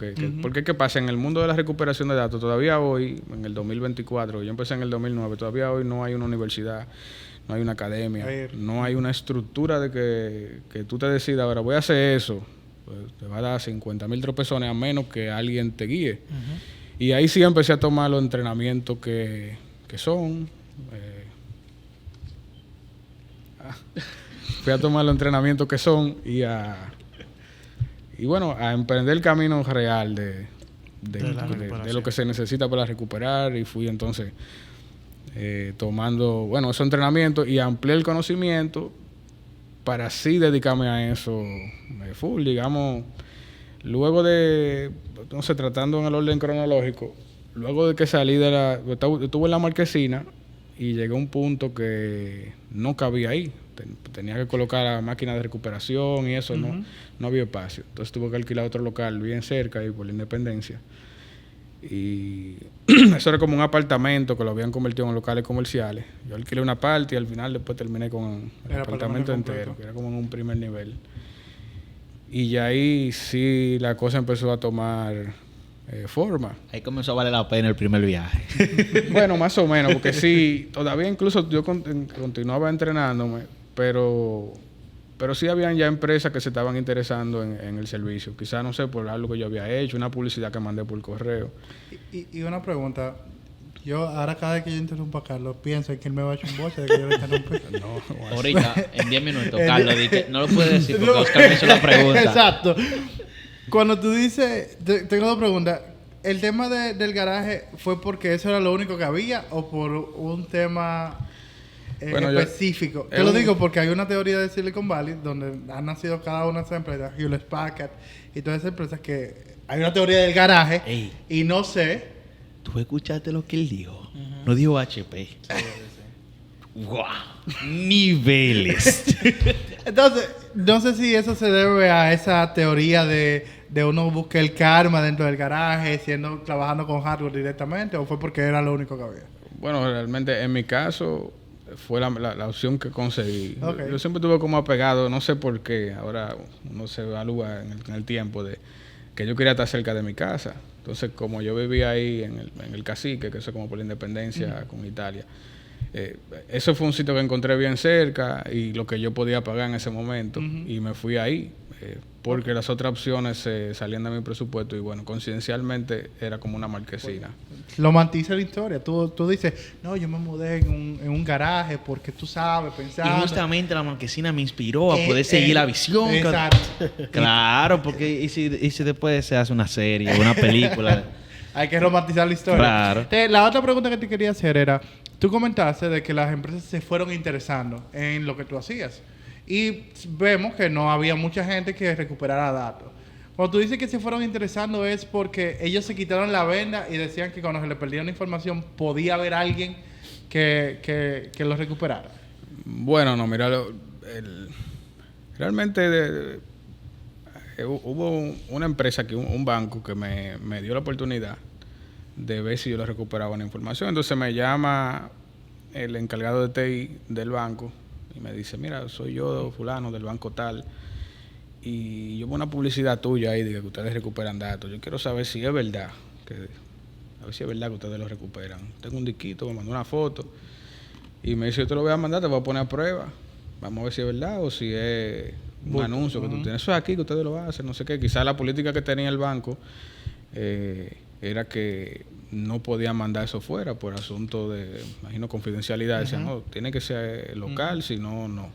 porque ¿qué pasa? En el mundo de la recuperación de datos, todavía hoy, en el 2024, yo empecé en el 2009, todavía hoy no hay una universidad, no hay una academia, no hay una estructura de que tú te decidas, ahora voy a hacer eso, pues te va a dar 50,000 tropezones a menos que alguien te guíe. Y ahí sí empecé a tomar los entrenamientos que son... fui a tomar los entrenamientos que son y bueno, a emprender el camino real de lo que se necesita para recuperar. Y fui entonces tomando, bueno, esos entrenamientos y amplié el conocimiento para así dedicarme a eso full, digamos. Luego de, no sé, tratando en el orden cronológico, luego de que salí estuve en la Marquesina y llegué a un punto que no cabía ahí. Tenía que colocar la máquina de recuperación y eso, no había espacio. Entonces tuve que alquilar otro local bien cerca, ahí por la Independencia. Y eso era como un apartamento que lo habían convertido en locales comerciales. Yo alquilé una parte y al final después terminé con el apartamento entero, que era como en un primer nivel. Y ya ahí sí la cosa empezó a tomar forma. Ahí comenzó a valer la pena el primer viaje. Bueno, más o menos, porque sí, todavía incluso yo continuaba entrenándome, pero sí habían ya empresas que se estaban interesando en el servicio. Quizás, no sé, por algo que yo había hecho, una publicidad que mandé por correo. Y una pregunta. Yo, ahora cada vez que yo interrumpo a Carlos, pienso en que él me va a echar un boche de que yo lo interrumpa. No, ahorita, en 10 minutos, Carlos, no lo puedes decir porque Oscar me hizo la pregunta. Exacto. Cuando tú dices... Tengo dos preguntas. ¿El tema del garaje fue porque eso era lo único que había o por un tema específico? Te lo digo porque hay una teoría de Silicon Valley donde han nacido cada una de esas empresas, Hewlett Packard y todas esas empresas, que hay una teoría del garaje. Ey. Y no sé... ¿Tú escuchaste lo que él dijo? No dijo HP. ¡Guau! Niveles. Entonces, no sé si eso se debe a esa teoría de uno buscar el karma dentro del garaje, trabajando con hardware directamente, o fue porque era lo único que había. Bueno, realmente en mi caso fue la opción que conseguí. Okay. Yo siempre estuve como apegado, no sé por qué, ahora uno se evalúa en el tiempo de que yo quería estar cerca de mi casa. Entonces, como yo vivía ahí en el Cacique, que eso es como por la Independencia con Italia, eso fue un sitio que encontré bien cerca y lo que yo podía pagar en ese momento, y me fui ahí porque las otras opciones salían de mi presupuesto y bueno, coincidencialmente era como una Marquesina. Lo mantiza la historia. Tú dices, no, yo me mudé en un garaje porque tú sabes, pensando. Y justamente la Marquesina me inspiró a poder seguir la visión. Exacto. Claro, porque y si después se hace una serie, una película. Hay que romantizar la historia. Claro. La otra pregunta que te quería hacer era, tú comentaste de que las empresas se fueron interesando en lo que tú hacías. Y vemos que no había mucha gente que recuperara datos. Cuando tú dices que se fueron interesando es porque ellos se quitaron la venda y decían que cuando se le perdía la información podía haber alguien que lo recuperara. Bueno, no, mira, realmente hubo una empresa, un banco que me dio la oportunidad de ver si yo le recuperaba la información. Entonces me llama el encargado de TI del banco y me dice, mira, soy yo, fulano, del banco tal, y yo veo una publicidad tuya ahí de que ustedes recuperan datos. Yo quiero saber si es verdad, a ver si es verdad que ustedes lo recuperan. Tengo un disquito, me mandó una foto y me dice, yo te lo voy a mandar, te voy a poner a prueba. Vamos a ver si es verdad o si es un anuncio que tú tienes. Eso es aquí, que ustedes lo hacen, no sé qué. Quizás la política que tenía el banco era que no podían mandar eso fuera por asunto de, imagino, confidencialidad. Decían, no, tiene que ser local, si no, no.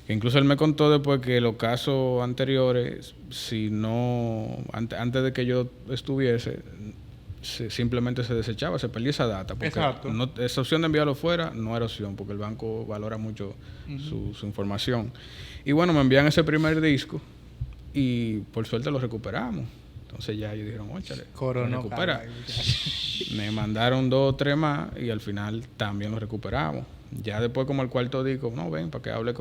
Incluso él me contó después que los casos anteriores, si no, antes de que yo estuviese, simplemente se desechaba, se perdía esa data. Porque esa opción de enviarlo fuera no era opción, porque el banco valora mucho su información. Y bueno, me envían ese primer disco y por suerte lo recuperamos. Entonces ya ellos dijeron, óchale, recupera. Me mandaron 2 o 3 más y al final también lo recuperamos. Ya después, como el cuarto disco, no, ven, para que hable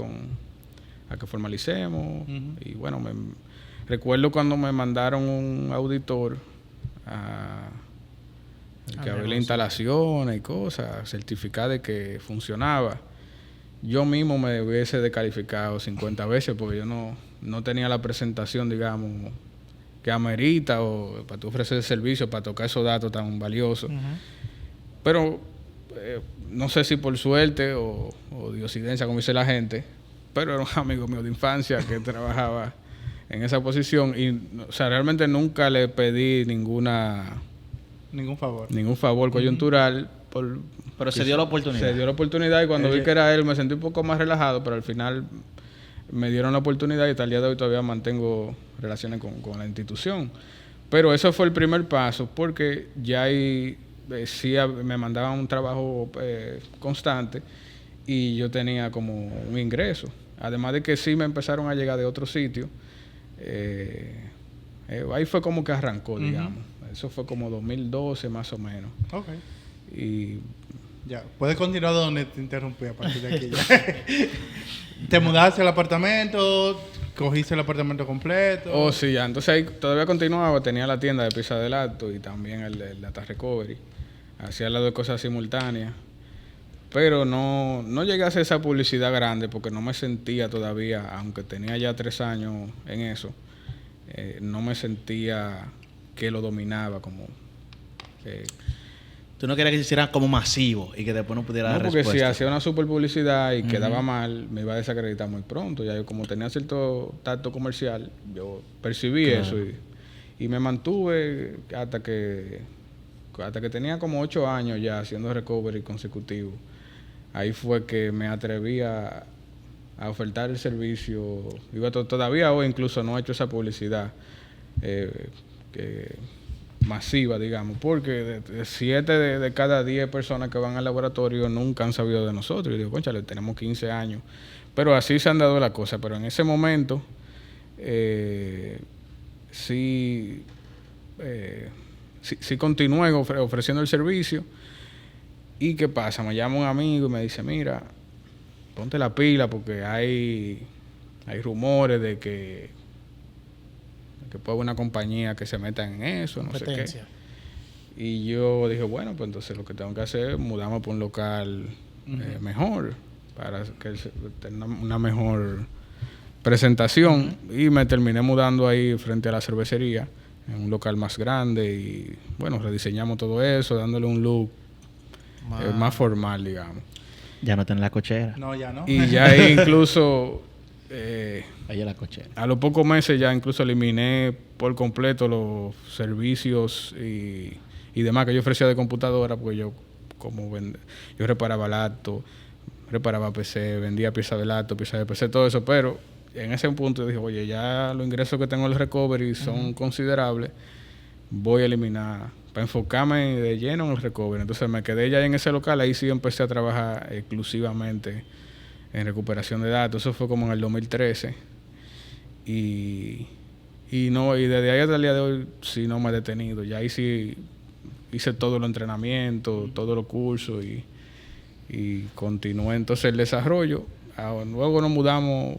a que formalicemos. Y bueno, recuerdo cuando me mandaron un auditor que había las instalaciones y cosas, certificar de que funcionaba. Yo mismo me hubiese descalificado 50 veces porque yo no tenía la presentación, digamos, que amerita o para tú ofrecer el servicio, para tocar esos datos tan valiosos. Ujú. Pero no sé si por suerte o diosidencia, como dice la gente, pero era un amigo mío de infancia que trabajaba en esa posición y, o sea, realmente nunca le pedí ningún favor coyuntural. Pero se dio la oportunidad. Se dio la oportunidad y cuando vi que era él me sentí un poco más relajado, pero al final me dieron la oportunidad y hasta el día de hoy todavía mantengo relaciones con la institución. Pero eso fue el primer paso, porque ya ahí sí me mandaban un trabajo constante y yo tenía como un ingreso. Además de que sí me empezaron a llegar de otros sitios. Ahí fue como que arrancó, digamos. Eso fue como 2012 más o menos. Ok. Y ya, puedes continuar donde te interrumpí a partir de aquí. Ya. ¿Te mudaste al apartamento? ¿Cogiste el apartamento completo? oh, sí, ya. Entonces ahí todavía continuaba. Tenía la tienda de pizza de Lato y también el Data Recovery. Hacía las dos cosas simultáneas. Pero no llegué a hacer esa publicidad grande porque no me sentía todavía, aunque tenía ya 3 años en eso, no me sentía que lo dominaba como... Tú no querías que se hiciera como masivo y que después no pudiera No, dar porque si respuesta. hacía una super publicidad y quedaba mal, me iba a desacreditar muy pronto. Ya yo, como tenía cierto tacto comercial, yo percibí eso y me mantuve hasta que tenía como 8 años ya haciendo recovery consecutivo. Ahí fue que me atreví a ofertar el servicio. Todavía hoy incluso no he hecho esa publicidad masiva, digamos, porque de 7 de cada 10 personas que van al laboratorio nunca han sabido de nosotros. Y digo, cónchale, tenemos 15 años. Pero así se han dado las cosas. Pero en ese momento, sí continué ofreciendo el servicio. ¿Y qué pasa? Me llama un amigo y me dice, mira, ponte la pila porque hay rumores de que puede haber una compañía que se meta en eso, no sé qué. Y yo dije, bueno, pues entonces lo que tengo que hacer es mudarme por un local mejor, para que tenga una mejor presentación. Y me terminé mudando ahí frente a la cervecería, en un local más grande. Y bueno, rediseñamos todo eso, dándole un look más formal, digamos. Ya no tenés la cochera. No, ya no. Y ya ahí incluso... Ahí es la cochera. A los pocos meses ya incluso eliminé por completo los servicios y demás que yo ofrecía de computadora, porque yo reparaba laptop, reparaba PC, vendía piezas de laptop, piezas de PC, todo eso, pero en ese punto dije, oye, ya los ingresos que tengo en el recovery son considerables, voy a eliminar para enfocarme de lleno en el recovery. Entonces me quedé ya en ese local, ahí sí empecé a trabajar exclusivamente en recuperación de datos. Eso fue como en el 2013 y desde ahí hasta el día de hoy sí no me he detenido. Ya ahí sí hice todo el entrenamiento, todos los cursos y continué entonces el desarrollo. Luego nos mudamos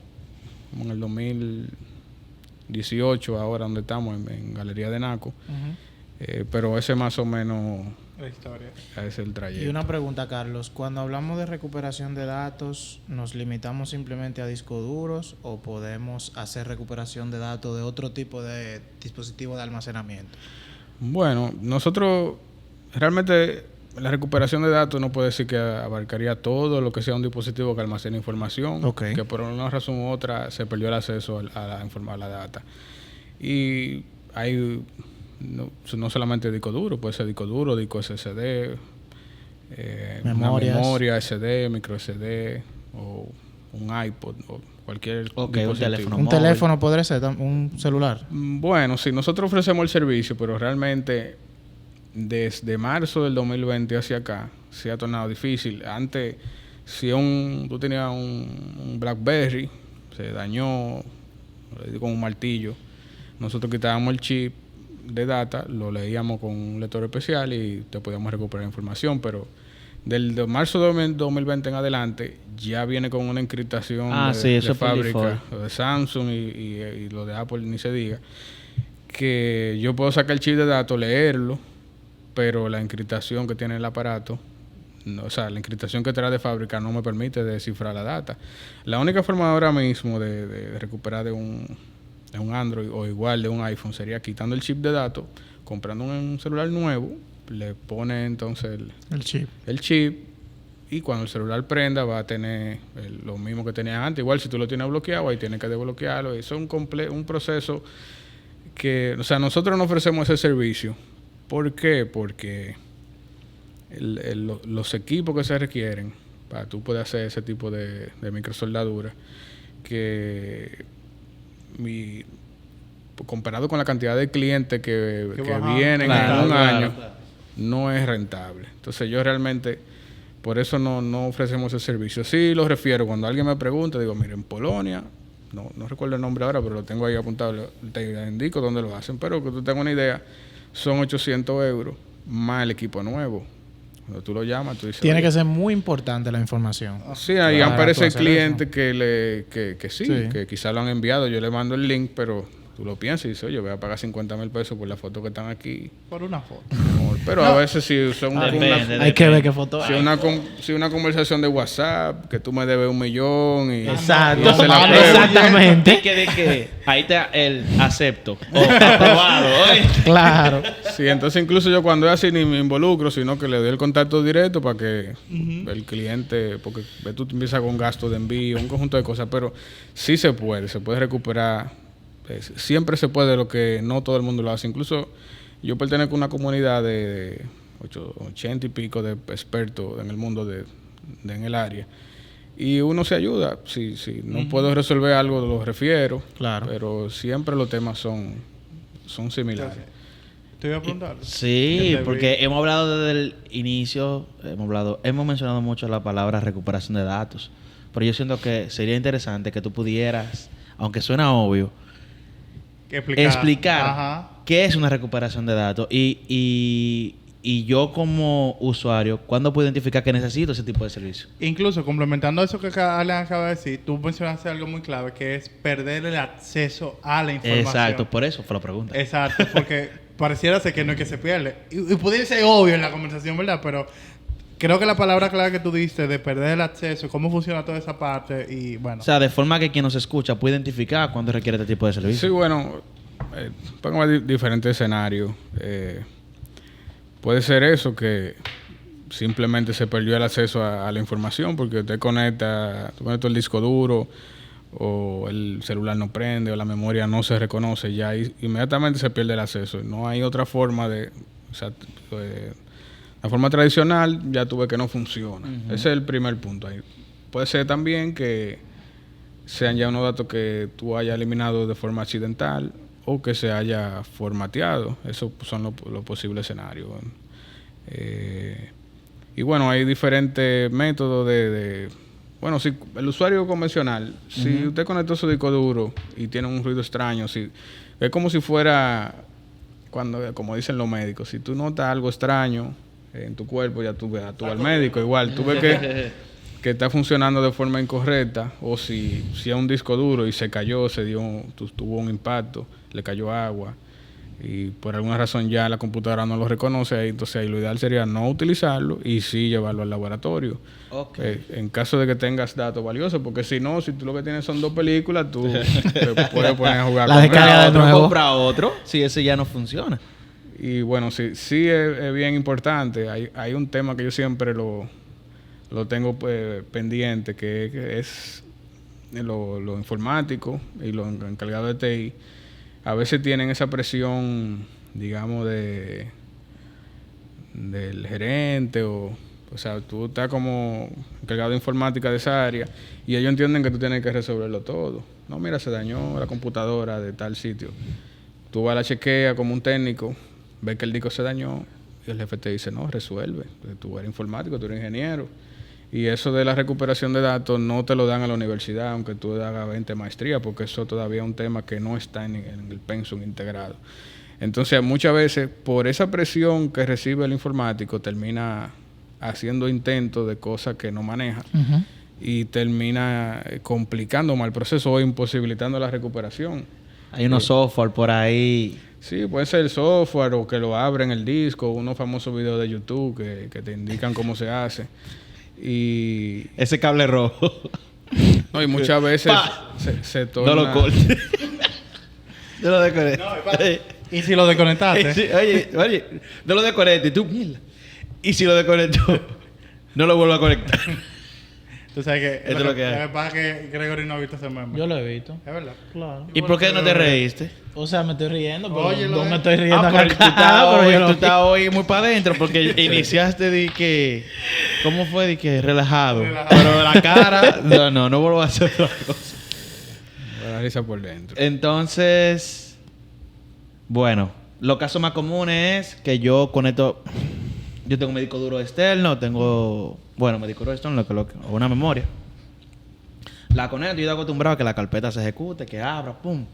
como en el 2018, ahora donde estamos, en Galería de Naco. Pero ese más o menos la historia. Es el trayecto. Y una pregunta, Carlos. Cuando hablamos de recuperación de datos, ¿nos limitamos simplemente a discos duros o podemos hacer recuperación de datos de otro tipo de dispositivo de almacenamiento? Bueno, nosotros realmente la recuperación de datos no puede decir que abarcaría todo lo que sea un dispositivo que almacene información, que por una razón u otra se perdió el acceso a la data. Y hay no solamente disco duro, puede ser disco duro, disco SSD, una memoria SD, micro SD o un iPod o cualquier dispositivo. Un teléfono móvil. ¿Un teléfono podría ser un celular? Bueno, sí, nosotros ofrecemos el servicio, pero realmente desde marzo del 2020 hacia acá se ha tornado difícil. Antes, si tú tenías un BlackBerry, se dañó con un martillo, nosotros quitábamos el chip de data, lo leíamos con un lector especial y te podíamos recuperar información, pero de marzo de 2020 en adelante ya viene con una encriptación de fábrica, lo de Samsung y lo de Apple ni se diga, que yo puedo sacar el chip de datos, leerlo, pero la encriptación que tiene el aparato, o sea, la encriptación que trae de fábrica no me permite descifrar la data. La única forma ahora mismo de recuperar de un un Android o igual de un iPhone sería quitando el chip de datos, comprando un celular nuevo, le pone entonces el chip y cuando el celular prenda va a tener lo mismo que tenía antes. Igual si tú lo tienes bloqueado, ahí tienes que desbloquearlo. Eso es un proceso que, o sea, nosotros no ofrecemos ese servicio. ¿Por qué? Porque los equipos que se requieren para tú poder hacer ese tipo de microsoldadura, que comparado con la cantidad de clientes que vienen en un año, no es rentable. Entonces yo realmente, por eso no ofrecemos ese servicio. Sí lo refiero, cuando alguien me pregunta, digo, mira, en Polonia, no recuerdo el nombre ahora, pero lo tengo ahí apuntado, te indico dónde lo hacen, pero que tú tengas una idea, son 800 euros más el equipo nuevo. Cuando tú lo llamas, tú dices... Tiene que ser muy importante la información. Sí, ahí aparece el cliente que sí, que quizás lo han enviado. Yo le mando el link, pero tú lo piensas y dices, oye, voy a pagar 50,000 pesos por la foto que están aquí. Por una foto. Pero a veces si son hay que ver qué foto hay. Si una conversación de WhatsApp, que tú me debes 1 millón y... Exacto. Exactamente. De que ahí te el acepto. O aprobado. Claro. Sí, entonces incluso yo cuando es así ni me involucro, sino que le doy el contacto directo para que el cliente... Porque tú empiezas con gasto de envío, un conjunto de cosas, pero sí se puede recuperar. Siempre se puede, lo que no todo el mundo lo hace. Incluso yo pertenezco a una comunidad de 80 y pico de expertos en el mundo en el área. Y uno se ayuda. Si no puedo resolver algo, lo refiero. Claro. Pero siempre los temas son similares. ¿Te iba a preguntar? Sí, porque hemos hablado desde el inicio, hemos mencionado mucho la palabra recuperación de datos. Pero yo siento que sería interesante que tú pudieras, aunque suena obvio, explicar qué es una recuperación de datos y yo como usuario, ¿cuándo puedo identificar que necesito ese tipo de servicio? Incluso complementando eso que Alan acaba de decir, tú mencionaste algo muy clave, que es perder el acceso a la información. Exacto, por eso fue la pregunta. Exacto, porque pareciera ser que no es que se pierde. Y pudiera ser obvio en la conversación, ¿verdad? Pero creo que la palabra clave que tú diste de perder el acceso, cómo funciona toda esa parte y bueno. O sea, de forma que quien nos escucha puede identificar cuándo requiere este tipo de servicio. Sí, bueno, pongo diferentes escenarios. Puede ser eso, que simplemente se perdió el acceso a la información porque usted conecta el disco duro o el celular no prende o la memoria no se reconoce, ya inmediatamente se pierde el acceso. No hay otra forma la forma tradicional ya tuve que no funciona. Ese es el primer punto ahí. Puede ser también que sean ya unos datos que tú hayas eliminado de forma accidental o que se haya formateado. Esos son los posibles escenarios. Y bueno, hay diferentes métodos bueno, si el usuario convencional, si usted conectó su disco duro y tiene un ruido extraño, es como si fuera, como dicen los médicos, si tú notas algo extraño en tu cuerpo, ya tú vas al médico. Igual, tú ves que está funcionando de forma incorrecta, o si es un disco duro y se cayó, tuvo un impacto, le cayó agua, y por alguna razón ya la computadora no lo reconoce, entonces ahí lo ideal sería no utilizarlo y sí llevarlo al laboratorio. Okay. En caso de que tengas datos valiosos, porque si no, si tú lo que tienes son 2 películas, tú te puedes poner a jugar compra otro, si ese ya no funciona. Y bueno, sí es bien importante. Hay un tema que yo siempre lo tengo pendiente, que es lo informático y los encargados de TI. A veces tienen esa presión, digamos, del gerente o sea, tú estás como encargado de informática de esa área y ellos entienden que tú tienes que resolverlo todo. No, mira, se dañó la computadora de tal sitio. Tú vas a la chequea como un técnico, ves que el disco se dañó y el jefe te dice, no, resuelve. Tú eres informático, tú eres ingeniero. Y eso de la recuperación de datos no te lo dan a la universidad, aunque tú hagas 20 maestrías, porque eso todavía es un tema que no está en el pensum integrado. Entonces, muchas veces, por esa presión que recibe el informático, termina haciendo intentos de cosas que no maneja y termina complicando más el proceso o imposibilitando la recuperación. Hay unos software por ahí. Sí, puede ser el software o que lo abren el disco, unos famosos videos de YouTube que te indican cómo se hace. Y ese cable rojo. No, y muchas veces se torna... No lo cortes. No lo desconecté. ¿Y si lo desconectaste? Sí, oye, no lo desconecté. Y tú, mierda. Y si lo desconecto, no lo vuelvo a conectar. Tú sabes que... Esto es lo que hay. Lo que pasa es que Gregory no ha visto ese meme. Yo lo he visto. Es verdad. Claro. ¿Y por qué no te reíste? O sea, me estoy riendo, pero Oye, no lo de- me estoy riendo Pero tú carcajada, pero yo lo vi. estás hoy muy para adentro porque iniciaste de que... ¿Cómo fue? De que relajado. Pero la cara... No vuelvo a hacer otra cosa. La risa por dentro. Entonces... Bueno, los casos más comunes es que yo conecto... Yo tengo un disco duro externo, tengo... Bueno, mi disco duro externo, o una memoria. La conecto y yo estoy acostumbrado a que la carpeta se ejecute, que abra, pum.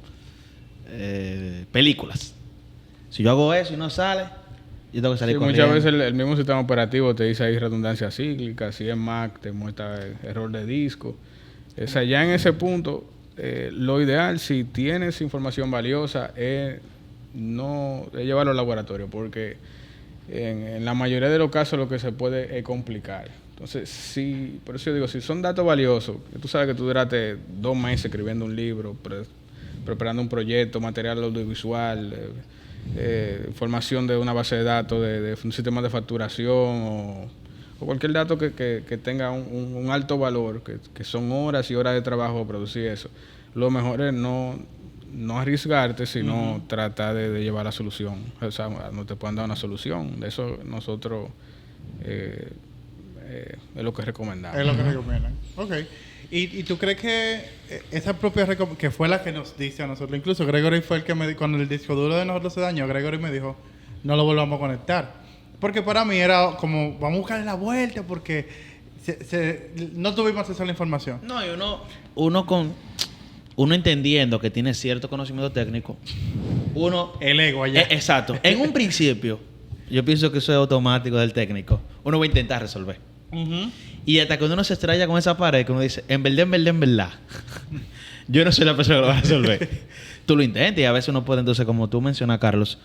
Películas. Si yo hago eso y no sale, yo tengo que salir Sí, corriendo. muchas veces el mismo sistema operativo te dice ahí redundancia cíclica. Si es Mac, te muestra error de disco. O sea, ya en ese punto, lo ideal, si tienes información valiosa, es llevarlo al laboratorio, porque en la mayoría de los casos lo que se puede es complicar. Entonces, por eso yo digo, si son datos valiosos, que tú sabes que tú duraste 2 meses escribiendo un libro, preparando un proyecto, material audiovisual, formación de una base de datos, de un sistema de facturación o cualquier dato que tenga un alto valor, que son horas y horas de trabajo para producir eso. Lo mejor es no arriesgarte, sino tratar de llevar la solución. O sea, no te pueden dar una solución. De eso nosotros es lo que recomendamos. Es lo que recomiendan. Ok. ¿Y tú crees que esa propia que fue la que nos dice a nosotros? Incluso Gregory fue el que cuando el disco duro de nosotros se dañó, Gregory me dijo, no lo volvamos a conectar. Porque para mí era como, vamos a buscarle la vuelta porque no tuvimos acceso a la información. No, y uno entendiendo que tiene cierto conocimiento técnico, El ego allá. exacto. En un principio, yo pienso que eso es automático del técnico. Uno va a intentar resolver. Y hasta cuando uno se estrella con esa pared, que uno dice, en verdad, yo no soy la persona que lo va a resolver. Tú lo intentas y a veces uno puede, entonces, como tú mencionas, Carlos,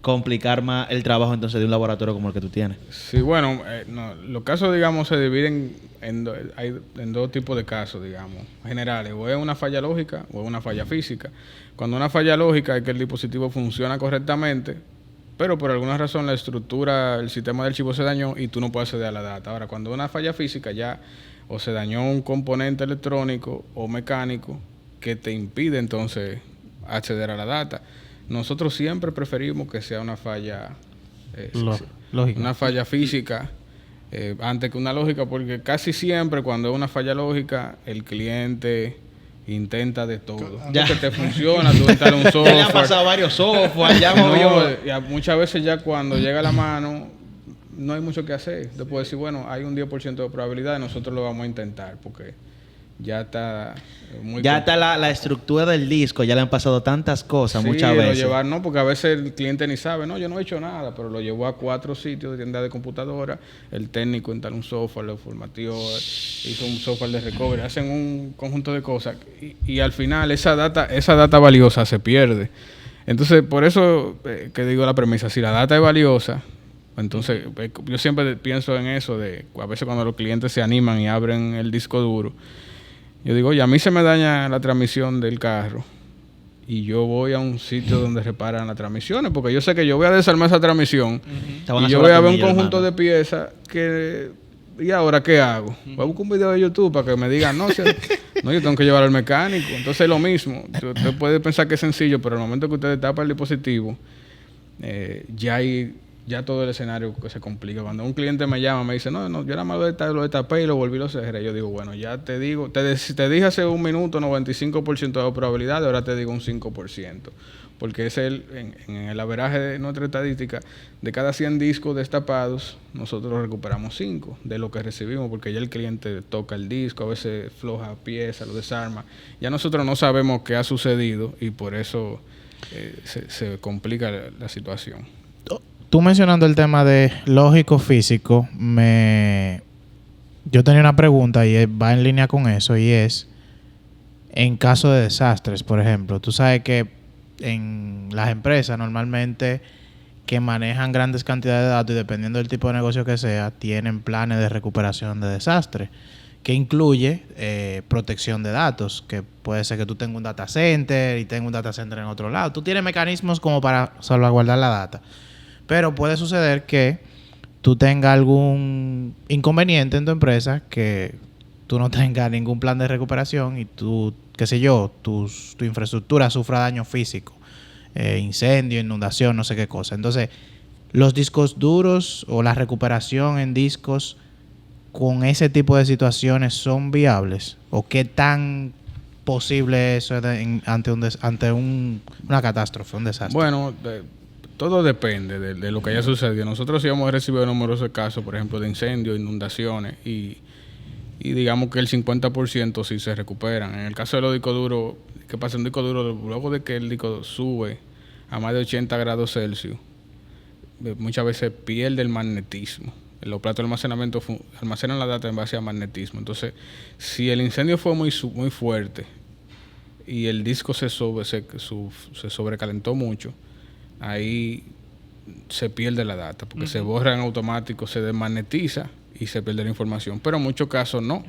complicar más el trabajo entonces de un laboratorio como el que tú tienes. Sí, bueno, los casos, digamos, se dividen en dos tipos de casos, digamos, generales. O es una falla lógica o es una falla física. Cuando una falla lógica es que el dispositivo funciona correctamente, pero por alguna razón la estructura, el sistema del archivo se dañó y tú no puedes acceder a la data. Ahora, cuando una falla física ya o se dañó un componente electrónico o mecánico que te impide entonces acceder a la data. Nosotros siempre preferimos que sea una falla lógica. una falla física antes que una lógica, porque casi siempre cuando es una falla lógica el cliente intenta de todo. Ya. Que te funciona, tú instalas un Ya software. le han pasado varios software, ya No, movió. ya muchas veces ya cuando llega la mano no hay mucho que hacer. Te puedo decir, bueno, hay un 10% de probabilidad y nosotros lo vamos a intentar porque ya está muy... Ya está la estructura del disco, ya le han pasado tantas cosas muchas lo veces. llevar, no, porque a veces el cliente ni sabe, no, yo no he hecho nada, pero lo llevó a 4 sitios de tienda de computadora, el técnico instaló un software, lo formateó, hizo un software de recovery, hacen un conjunto de cosas y al final esa data valiosa se pierde. Entonces, por eso que digo la premisa, si la data es valiosa, entonces yo siempre pienso en eso de a veces cuando los clientes se animan y abren el disco duro. Yo digo, oye, a mí se me daña la transmisión del carro y yo voy a un sitio donde reparan las transmisiones, porque yo sé que yo voy a desarmar esa transmisión y yo voy a ver un conjunto de piezas que... ¿Y ahora qué hago? Voy a buscar un video de YouTube para que me digan, no, yo tengo que llevar al mecánico. Entonces es lo mismo. Usted puede pensar que es sencillo, pero al momento que usted tapa el dispositivo, ya todo el escenario que se complica. Cuando un cliente me llama, me dice, no, yo nada más lo destapé y lo volví a lo cerré. Yo digo, bueno, ya te digo, te dije hace un minuto 95% de probabilidad, ahora te digo un 5%. Porque es en el averaje de nuestra estadística, de cada 100 discos destapados, nosotros recuperamos 5 de lo que recibimos, porque ya el cliente toca el disco, a veces floja pieza, lo desarma. Ya nosotros no sabemos qué ha sucedido y por eso se complica la situación. Tú mencionando el tema de lógico físico, yo tenía una pregunta y va en línea con eso, y es en caso de desastres, por ejemplo. Tú sabes que en las empresas normalmente que manejan grandes cantidades de datos y dependiendo del tipo de negocio que sea, tienen planes de recuperación de desastres, que incluye protección de datos, que puede ser que tú tengas un data center y tengas un data center en otro lado. Tú tienes mecanismos como para salvaguardar la data, pero puede suceder que tú tengas algún inconveniente en tu empresa, que tú no tengas ningún plan de recuperación y tú, qué sé yo, tu infraestructura sufra daño físico, incendio, inundación, no sé qué cosa. Entonces, los discos duros o la recuperación en discos con ese tipo de situaciones son viables, o qué tan posible eso es ante una catástrofe, un desastre. Bueno, todo depende de lo que haya sucedido. Nosotros sí hemos recibido numerosos casos, por ejemplo, de incendios, inundaciones, y digamos que el 50% sí se recuperan. En el caso de los discos duros, ¿qué pasa? Un disco duro, luego de que el disco sube a más de 80 grados Celsius, muchas veces pierde el magnetismo. Los platos de almacenamiento almacenan la data en base a magnetismo. Entonces, si el incendio fue muy fuerte y el disco se sobrecalentó mucho, ahí se pierde la data, porque se borra en automático, se desmagnetiza y se pierde la información. Pero en muchos casos no.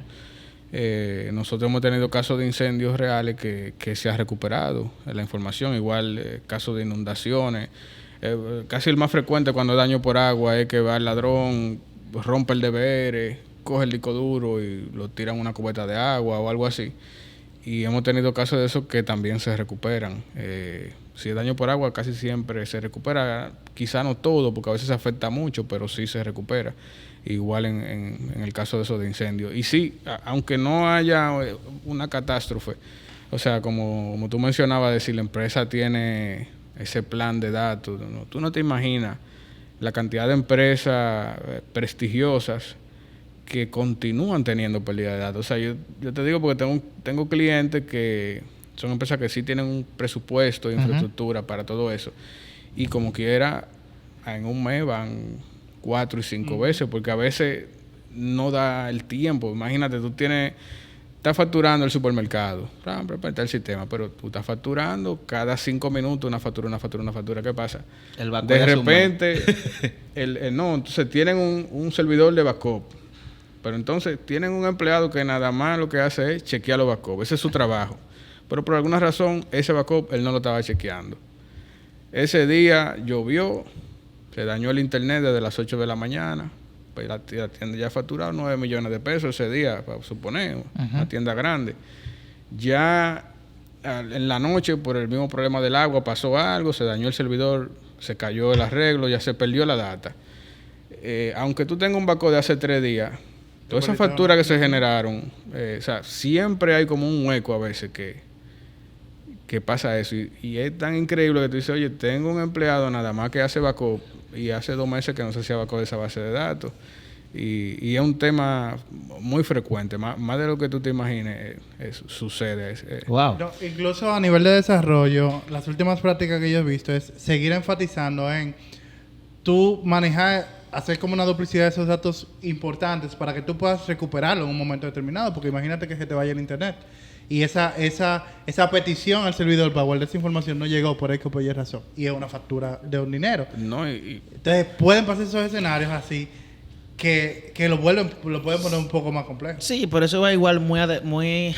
Nosotros hemos tenido casos de incendios reales que se ha recuperado la información. Igual casos de inundaciones. Casi el más frecuente cuando hay daño por agua es que va el ladrón, rompe el DVR, coge el disco duro y lo tira en una cubeta de agua o algo así. Y hemos tenido casos de eso que también se recuperan. Si es daño por agua, casi siempre se recupera. Quizá no todo, porque a veces se afecta mucho, pero sí se recupera. Igual en el caso de eso de incendios. Y sí, aunque no haya una catástrofe, o sea, como tú mencionabas, de si la empresa tiene ese plan de datos, tú no te imaginas la cantidad de empresas prestigiosas que continúan teniendo pérdida de datos. O sea, yo te digo porque tengo clientes que son empresas que sí tienen un presupuesto de infraestructura para todo eso, y como quiera en un mes van 4 y 5 veces, porque a veces no da el tiempo. Imagínate, estás facturando el supermercado, está el sistema, pero tú estás facturando cada 5 minutos una factura. ¿Qué pasa? El backup de repente, entonces tienen un servidor de backup, pero entonces tienen un empleado que nada más lo que hace es chequear los backups. Ese es su trabajo. Pero por alguna razón, ese backup él no lo estaba chequeando. Ese día llovió, se dañó el internet desde las 8 de la mañana. Pues la tienda ya ha facturado 9 millones de pesos ese día, para suponer, una tienda grande. Ya en la noche, por el mismo problema del agua, pasó algo, se dañó el servidor, se cayó el arreglo, ya se perdió la data. Aunque tú tengas un backup de hace 3 días, todas esas facturas que se generaron, o sea, siempre hay como un hueco a veces que pasa eso. Y es tan increíble que tú dices, oye, tengo un empleado nada más que hace backup, y hace 2 meses que no se hacía backup de esa base de datos. Y es un tema muy frecuente, más de lo que tú te imagines, sucede. Wow. No, incluso a nivel de desarrollo, las últimas prácticas que yo he visto es seguir enfatizando en tú manejar, hacer como una duplicidad de esos datos importantes para que tú puedas recuperarlo en un momento determinado, porque imagínate que se te vaya el internet y esa petición al servidor para guardar esa información no llegó por X o por Y razón, y es una factura de un dinero. Entonces pueden pasar esos escenarios así que lo pueden poner un poco más complejo. Sí, por eso va igual muy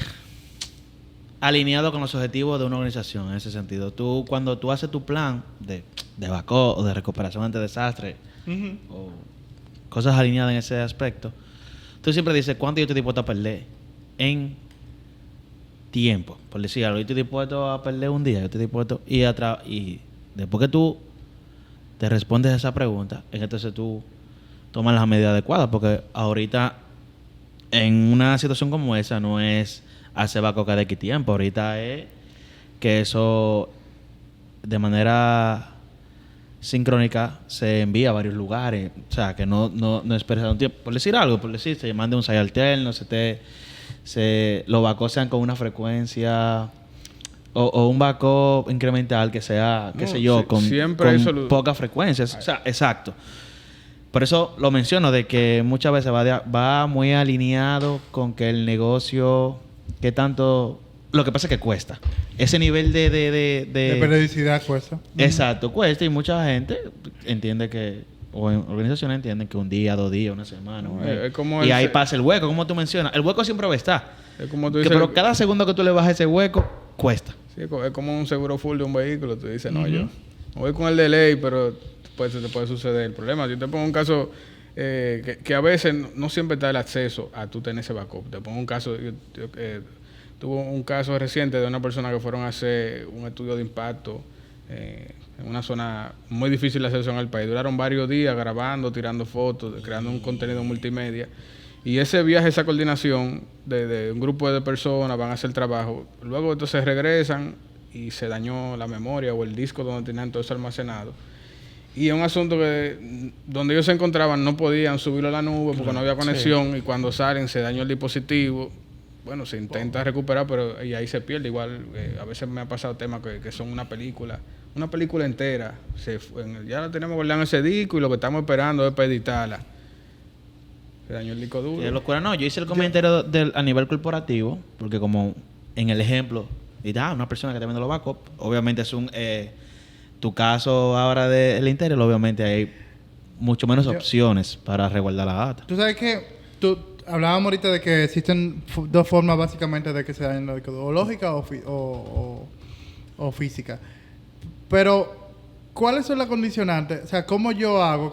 alineado con los objetivos de una organización en ese sentido. Cuando tú haces tu plan de backup o de recuperación ante desastre o cosas alineadas en ese aspecto, tú siempre dices cuánto yo estoy dispuesto a perder en tiempo. Por decir algo, yo estoy dispuesto a perder un día, yo estoy dispuesto y después que tú te respondes a esa pregunta, entonces tú tomas las medidas adecuadas, porque ahorita en una situación como esa no es hacer backup cada X tiempo. Ahorita es que eso de manera sincrónica se envía a varios lugares. O sea, que no esperes un tiempo. Por decir algo, se mande un site alterno, los backups sean con una frecuencia o un backup incremental que sea, qué sé yo, con pocas frecuencias. O sea, exacto. Por eso lo menciono, de que muchas veces va muy alineado con que el negocio, qué tanto... Lo que pasa es que cuesta. Ese nivel de periodicidad cuesta. Exacto, cuesta, y mucha gente entiende que organizaciones entienden que un día, 2 días, una semana, un mes. Es como y el ahí se- pasa el hueco, como tú mencionas. El hueco siempre va a estar. Es como tú Que, dices, pero cada segundo que tú le bajas ese hueco, cuesta. sí, es como un seguro full de un vehículo. Tú dices, no, yo voy con el de ley, pero pues, se te puede suceder el problema. Yo te pongo un caso que a veces no siempre está el acceso a tú tener ese backup. Te pongo un caso, tuve un caso reciente de una persona que fueron a hacer un estudio de impacto en una zona muy difícil de acceso en el país. Duraron varios días grabando, tirando fotos, creando un contenido multimedia. Y ese viaje, esa coordinación de un grupo de personas, van a hacer trabajo. Luego entonces regresan y se dañó la memoria o el disco donde tenían todo eso almacenado. Y es un asunto que donde ellos se encontraban no podían subirlo a la nube porque no había conexión. Y cuando salen se dañó el dispositivo. Bueno, se intenta recuperar, pero y ahí se pierde. Igual, a veces me ha pasado temas que son una película entera. Ya la tenemos guardada en ese disco y lo que estamos esperando es para editarla. Se dañó el disco duro. Qué locura. No, yo hice el comentario a nivel corporativo, porque como en el ejemplo, una persona que está viendo los backups, obviamente es tu caso ahora del Intel, obviamente hay mucho menos opciones para resguardar la data. Tú sabes que hablábamos ahorita de que existen dos formas básicamente de que se dañen los discos duros, o lógica o física. Pero, ¿cuáles son las condicionantes? O sea, ¿cómo yo hago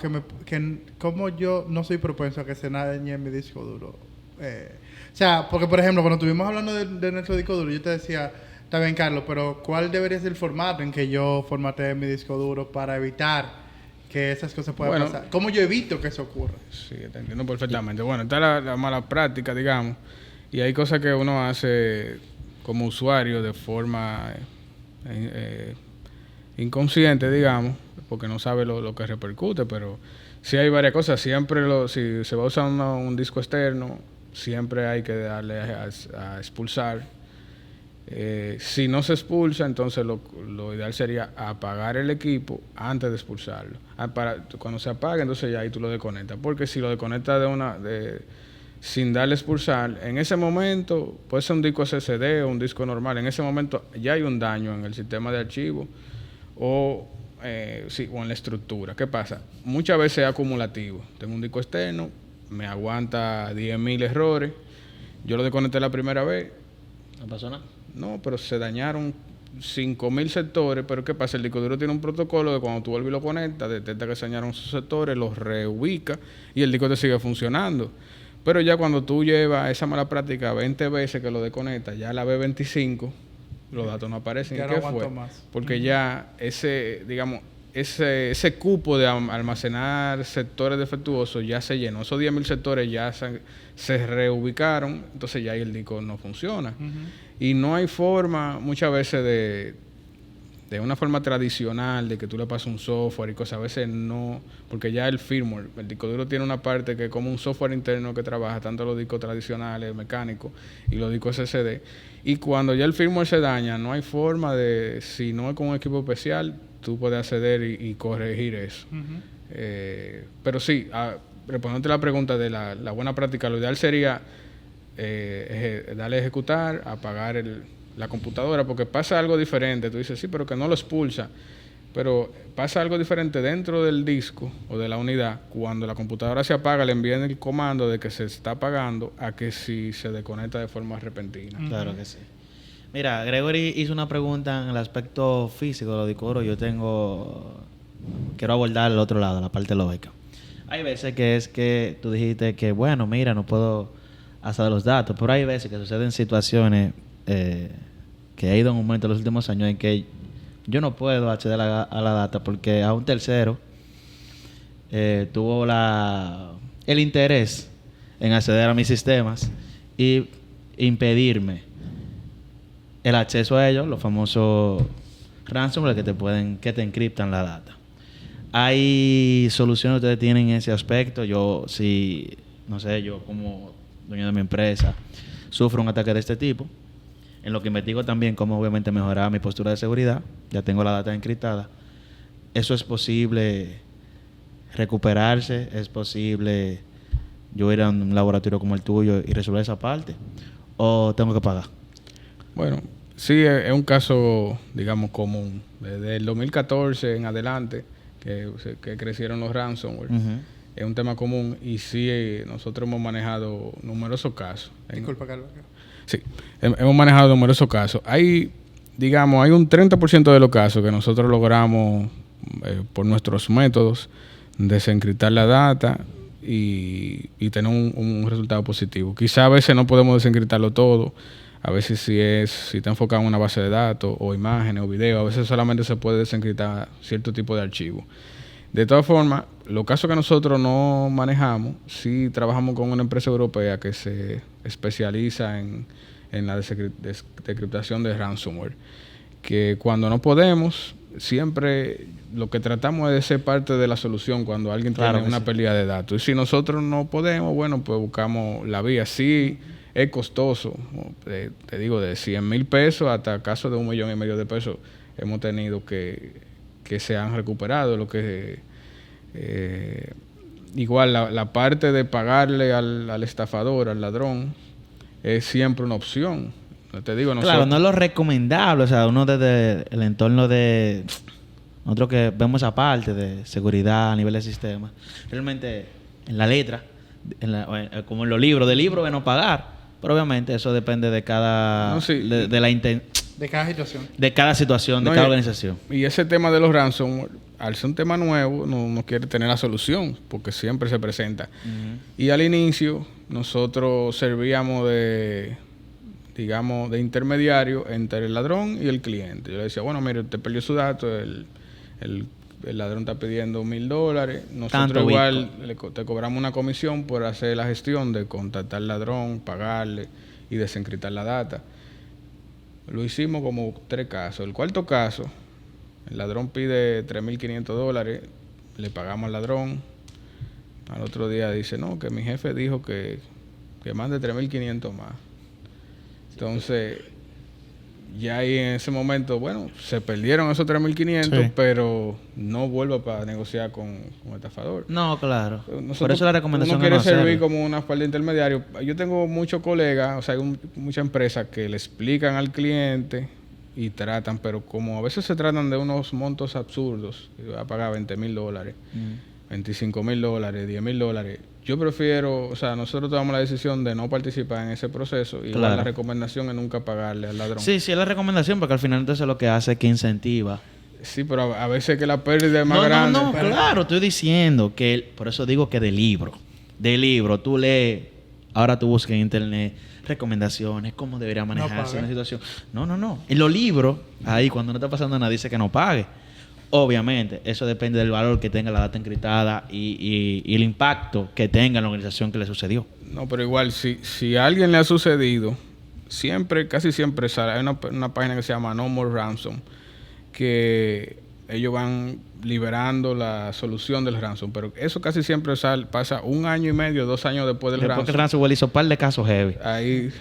cómo yo no soy propenso a que se dañe mi disco duro? O sea, porque por ejemplo, cuando estuvimos hablando de nuestro disco duro, yo te decía, está bien, Carlos, pero ¿cuál debería ser el formato en que yo formatee mi disco duro para evitar que esas cosas puedan pasar? ¿Cómo yo evito que eso ocurra? Sí, te entiendo perfectamente. Bueno, está la mala práctica, digamos, y hay cosas que uno hace como usuario de forma inconsciente, digamos, porque no sabe lo que repercute, pero sí hay varias cosas. Siempre, si se va a usar un disco externo, siempre hay que darle a expulsar. Si no se expulsa, entonces lo ideal sería apagar el equipo antes de expulsarlo. Cuando se apague, entonces ya ahí tú lo desconectas. Porque si lo desconectas sin darle expulsar, en ese momento, puede ser un disco SSD o un disco normal, en ese momento ya hay un daño en el sistema de archivo o en la estructura. ¿Qué pasa? Muchas veces es acumulativo. Tengo un disco externo, me aguanta 10.000 errores, yo lo desconecté la primera vez. ¿No pasó nada? No, pero se dañaron 5.000 sectores. Pero ¿qué pasa? El disco duro tiene un protocolo de cuando tú vuelves y lo conectas, detecta que se dañaron sus sectores, los reubica y el disco te sigue funcionando. Pero ya cuando tú llevas esa mala práctica 20 veces que lo desconectas, ya la B25, los datos no aparecen. Ya ¿Y no qué aguanto fue? más. Porque ya ese cupo de almacenar sectores defectuosos ya se llenó. Esos 10.000 sectores ya se reubicaron, entonces ya ahí el disco no funciona. Y no hay forma, muchas veces, de una forma tradicional, de que tú le pases un software y cosas. A veces no, porque ya el firmware, el disco duro tiene una parte que es como un software interno que trabaja tanto los discos tradicionales, mecánicos, y los discos SSD. Y cuando ya el firmware se daña, no hay forma de, si no es con un equipo especial, tú puedes acceder y corregir eso. Pero sí, respondiendo a la pregunta de la buena práctica, lo ideal sería darle a ejecutar, apagar la computadora, porque pasa algo diferente. Tú dices, sí, pero que no lo expulsa. Pero pasa algo diferente dentro del disco o de la unidad. Cuando la computadora se apaga, le envían el comando de que se está apagando a que si se desconecta de forma repentina. Claro que sí. Mira, Gregory hizo una pregunta en el aspecto físico de los discos duros. Quiero abordar el otro lado, la parte lógica. Hay veces que es que tú dijiste que, bueno, mira, no puedo hacer los datos, pero hay veces que suceden situaciones que ha ido en un momento en los últimos años en que yo no puedo acceder a la data porque a un tercero tuvo el interés en acceder a mis sistemas y impedirme el acceso a ellos, los famosos ransomware que te encriptan la data. ¿Hay soluciones que ustedes tienen en ese aspecto? Yo como dueño de mi empresa sufro un ataque de este tipo, en lo que investigo también cómo obviamente mejorar mi postura de seguridad. Ya tengo la data encriptada. ¿Eso es posible recuperarse? ¿Es posible yo ir a un laboratorio como el tuyo y resolver esa parte? ¿O tengo que pagar? Bueno, sí, es un caso, digamos, común. Desde el 2014 en adelante que crecieron los ransomware. Ujú. Es un tema común y sí, nosotros hemos manejado numerosos casos. Disculpa, Carlos. Sí, hemos manejado numerosos casos. Hay un 30% de los casos que nosotros logramos por nuestros métodos desencriptar la data y tener un resultado positivo. Quizá a veces no podemos desencriptarlo todo. A veces si está enfocado en una base de datos o imágenes o videos, a veces solamente se puede desencriptar cierto tipo de archivo. De todas formas, los casos que nosotros no manejamos, sí trabajamos con una empresa europea que se especializa en la desencriptación de ransomware. Que cuando no podemos, siempre lo que tratamos es de ser parte de la solución cuando alguien tiene una pérdida de datos. Y si nosotros no podemos, bueno, pues buscamos la vía. Sí, es costoso. Te digo, de 100,000 pesos hasta casos de 1,5 millones de pesos hemos tenido que se han recuperado. Lo que igual la parte de pagarle al estafador, al ladrón, es siempre una opción. Te digo, claro, no es lo recomendable. O sea, uno desde el entorno de nosotros que vemos esa parte de seguridad a nivel de sistema, realmente en la letra, como en los libros, del libro de no pagar. Pero obviamente eso depende de cada de cada situación. De cada situación, de cada organización. Y ese tema de los ransomware, al ser un tema nuevo, no quiere tener la solución, porque siempre se presenta. Y al inicio, nosotros servíamos de intermediario entre el ladrón y el cliente. Yo le decía, bueno, mire, usted perdió su dato, el ladrón está pidiendo $1,000. Nosotros igual te cobramos una comisión por hacer la gestión de contactar al ladrón, pagarle y desencriptar la data. Lo hicimos como 3 casos. El cuarto caso, el ladrón pide $3,500, le pagamos al ladrón. Al otro día dice, no, que mi jefe dijo que mande 3,500 más. Entonces, ya ahí en ese momento, bueno, se perdieron esos 3,500, sí, pero no vuelvo para negociar con estafador. No, claro. Por eso la recomendación uno quiere servir como una espalda intermediario. Yo tengo muchos colegas, o sea, hay muchas empresas que le explican al cliente y tratan, pero como a veces se tratan de unos montos absurdos, va a pagar $20,000, $25,000, $10,000. Yo prefiero, o sea, nosotros tomamos la decisión de no participar en ese proceso y la recomendación es nunca pagarle al ladrón. Sí, es la recomendación, porque al final entonces lo que hace es que incentiva. Sí, pero a veces que la pérdida es más grande. No, claro, estoy diciendo que, por eso digo que de libro, tú lees, ahora tú buscas en internet recomendaciones, cómo debería manejarse una situación. No. En los libros, ahí cuando no está pasando nada, dice que no pague. Obviamente, eso depende del valor que tenga la data encriptada y el impacto que tenga en la organización que le sucedió. No, pero igual, si a alguien le ha sucedido, casi siempre sale. Hay una página que se llama No More Ransom, que ellos van liberando la solución del ransom, pero eso casi siempre pasa 1 año y medio, 2 años después del ransom. Después que el ransomware hizo un par de casos heavy. Ahí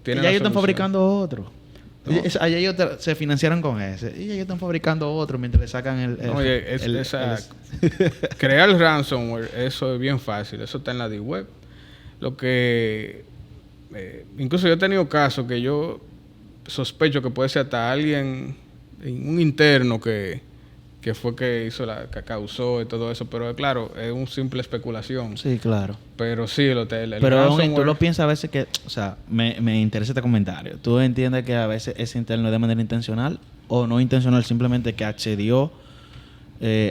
tienen. Y ya ellos están fabricando otro. ¿No? Allá ellos se financiaron con ese. Y ellos están fabricando otro mientras le sacan crear el ransomware, eso es bien fácil. Eso está en la D-Web. Lo que... incluso yo he tenido casos que yo sospecho que puede ser hasta alguien, un interno que fue que hizo que causó y todo eso. Pero claro, es una simple especulación. Sí, claro. Pero sí, pero tú lo piensas a veces que... O sea, me interesa este comentario. ¿Tú entiendes que a veces ese interno es de manera intencional o no intencional, simplemente que accedió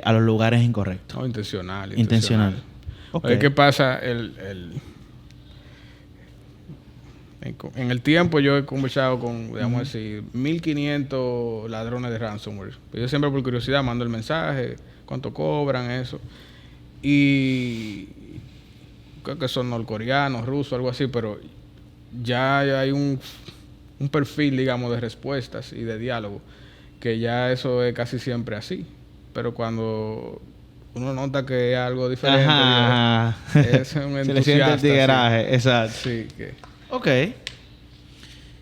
a los lugares incorrectos? No, intencional. Okay. ¿Qué pasa? En el tiempo yo he conversado con, digamos así, 1,500 ladrones de ransomware. Yo siempre por curiosidad mando el mensaje, cuánto cobran, eso. Y creo que son norcoreanos, rusos, algo así, pero ya hay un perfil, digamos, de respuestas y de diálogo, que ya eso es casi siempre así. Pero cuando uno nota que es algo diferente, es un entusiasta. Se le siente el tigueraje, sí. Exacto. Sí, Ok.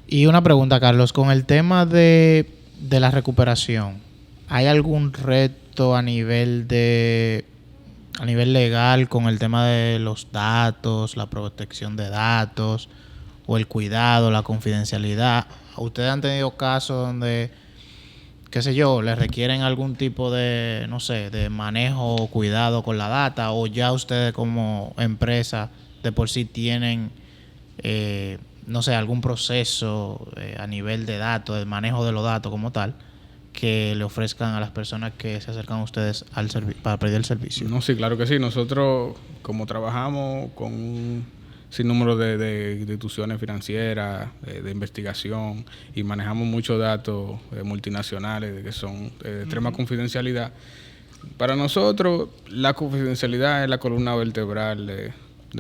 Y una pregunta, Carlos. Con el tema de la recuperación, ¿hay algún reto a nivel legal con el tema de los datos, la protección de datos o el cuidado, la confidencialidad? ¿Ustedes han tenido casos donde qué sé yo, le requieren algún tipo de, no sé, de manejo o cuidado con la data, o ya ustedes como empresa de por sí tienen, no sé, algún proceso a nivel de datos, de manejo de los datos como tal, que le ofrezcan a las personas que se acercan a ustedes para pedir el servicio. No, sí, claro que sí. Nosotros, como trabajamos con un sinnúmero de instituciones financieras, de investigación, y manejamos muchos datos multinacionales que son de extrema confidencialidad, para nosotros la confidencialidad es la columna vertebral de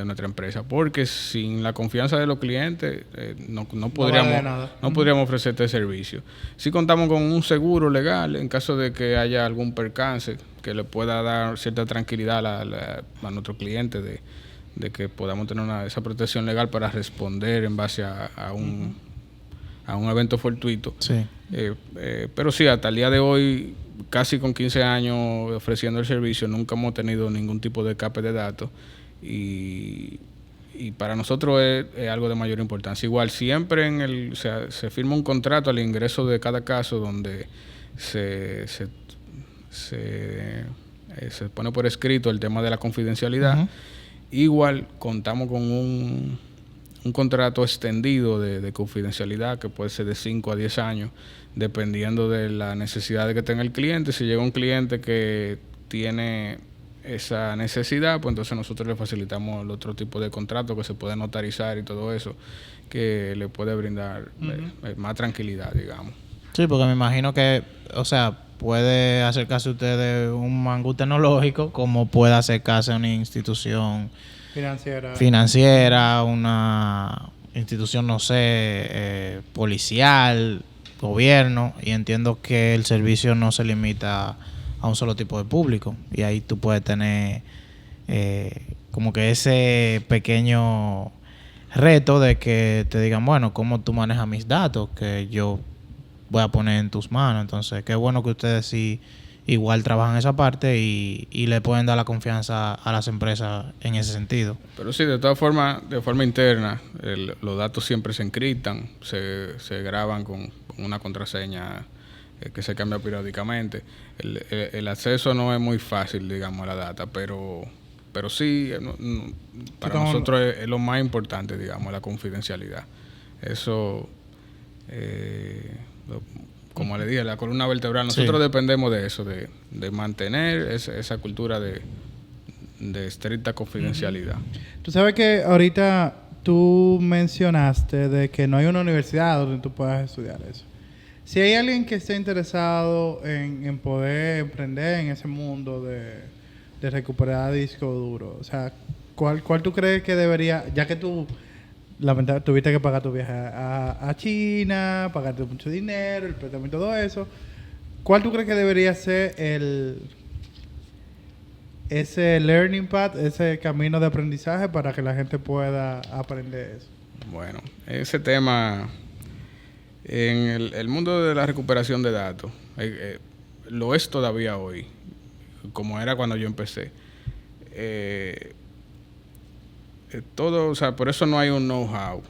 nuestra empresa, porque sin la confianza de los clientes no podríamos ofrecer este servicio. Si contamos con un seguro legal en caso de que haya algún percance que le pueda dar cierta tranquilidad a nuestro cliente de que podamos tener esa protección legal para responder en base a un evento fortuito. Sí. Pero sí, hasta el día de hoy, casi con 15 años ofreciendo el servicio, nunca hemos tenido ningún tipo de escape de datos. Y para nosotros es algo de mayor importancia. Igual, siempre se firma un contrato al ingreso de cada caso donde se pone por escrito el tema de la confidencialidad. Uh-huh. Igual, contamos con un contrato extendido de confidencialidad que puede ser de 5 a 10 años, dependiendo de la necesidad que tenga el cliente. Si llega un cliente que tiene esa necesidad, pues entonces nosotros le facilitamos el otro tipo de contrato que se puede notarizar y todo eso, que le puede brindar más tranquilidad, digamos. Sí, porque me imagino que, o sea, puede acercarse usted de un mangú tecnológico, como puede acercarse a una institución financiera, una institución, no sé, policial, gobierno, y entiendo que el servicio no se limita a un solo tipo de público, y ahí tú puedes tener como que ese pequeño reto de que te digan, bueno, ¿cómo tú manejas mis datos que yo voy a poner en tus manos? Entonces, qué bueno que ustedes sí igual trabajan esa parte y le pueden dar la confianza a las empresas en ese sentido. Pero sí, de todas formas, de forma interna, los datos siempre se encriptan, se graban con una contraseña que se cambia periódicamente. El acceso no es muy fácil, digamos, a la data, pero sí, para nosotros es lo más importante, digamos, la confidencialidad. Eso, como le dije, la columna vertebral, nosotros dependemos de eso, de mantener esa cultura de estricta confidencialidad. Tú sabes que ahorita tú mencionaste de que no hay una universidad donde tú puedas estudiar eso. Si hay alguien que esté interesado en poder emprender en ese mundo de recuperar disco duro, o sea, ¿cuál tú crees que debería, ya que tú lamentablemente tuviste que pagar tu viaje a China, pagarte mucho dinero, el préstamo y todo eso, ¿cuál tú crees que debería ser ese learning path, ese camino de aprendizaje para que la gente pueda aprender eso? Bueno, ese tema en el mundo de la recuperación de datos lo es todavía hoy, como era cuando yo empecé. Todo, o sea, por eso no hay un know-how,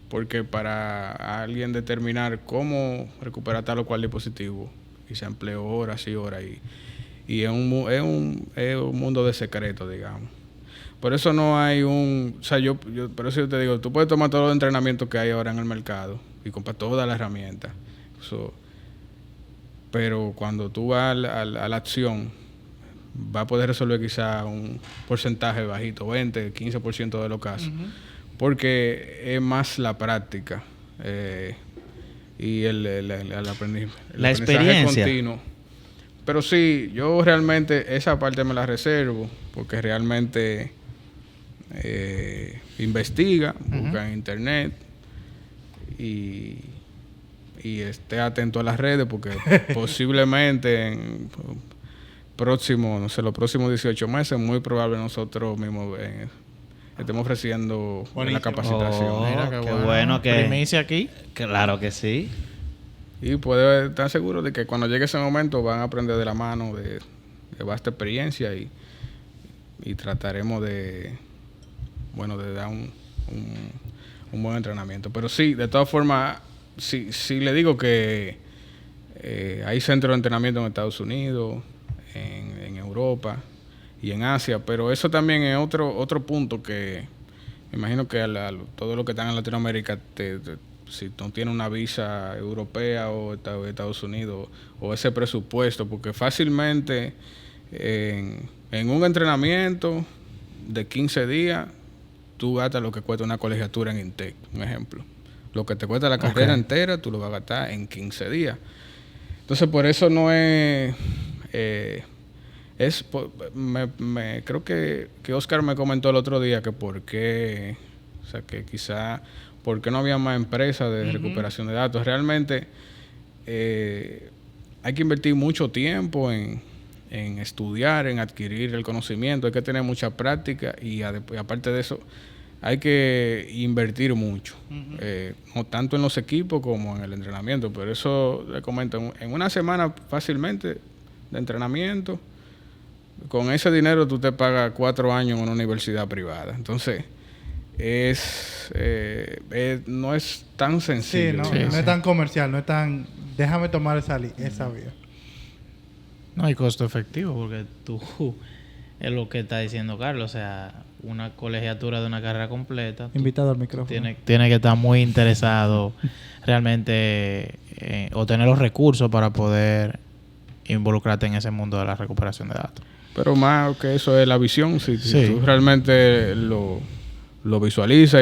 porque para alguien determinar cómo recuperar tal o cual dispositivo, y se empleó horas y horas, y es un mundo de secreto, digamos. Por eso no hay o sea, yo por eso yo te digo, tú puedes tomar todos los entrenamientos que hay ahora en el mercado y comprar todas las herramientas. Pero cuando tú vas a la acción, va a poder resolver quizá un porcentaje bajito, 20, 15% de los casos. Uh-huh. Porque es más la práctica y el aprendizaje, la experiencia continuo. Pero sí, yo realmente esa parte me la reservo porque realmente investiga, busca en internet y esté atento a las redes porque posiblemente en los próximos 18 meses muy probable nosotros mismos estemos ofreciendo la capacitación. Mira, qué bueno que primicia aquí. Claro que sí. Y puede estar seguro de que cuando llegue ese momento van a aprender de la mano de vasta experiencia y trataremos de dar un buen entrenamiento. Pero sí, de todas formas, sí le digo que Hay centros de entrenamiento en Estados Unidos, en Europa y en Asia, pero eso también es otro punto que me imagino que todo lo que están en Latinoamérica, si no tiene una visa europea o de Estados Unidos o ese presupuesto, porque fácilmente en un entrenamiento de 15 días, tú gastas lo que cuesta una colegiatura en INTEC, un ejemplo. Lo que te cuesta la carrera entera, tú lo vas a gastar en 15 días. Entonces, por eso no es... creo que Oscar me comentó el otro día que por qué... O sea, que quizá... ¿Por qué no había más empresas de recuperación de datos? Realmente hay que invertir mucho tiempo en estudiar, en adquirir el conocimiento. Hay que tener mucha práctica y aparte de eso hay que invertir mucho. No tanto en los equipos como en el entrenamiento. Pero eso, le comento, en una semana fácilmente de entrenamiento, con ese dinero tú te pagas 4 años en una universidad privada. Entonces... no es tan sencillo. Sí, no es tan comercial, no es tan... Déjame tomar esa vía. No hay costo efectivo porque tú... Es lo que está diciendo Carlos. O sea, una colegiatura de una carrera completa... Invitado al micrófono. Tiene que estar muy interesado realmente o tener los recursos para poder involucrarte en ese mundo de la recuperación de datos. Pero más que eso es la visión. Si tú realmente lo visualiza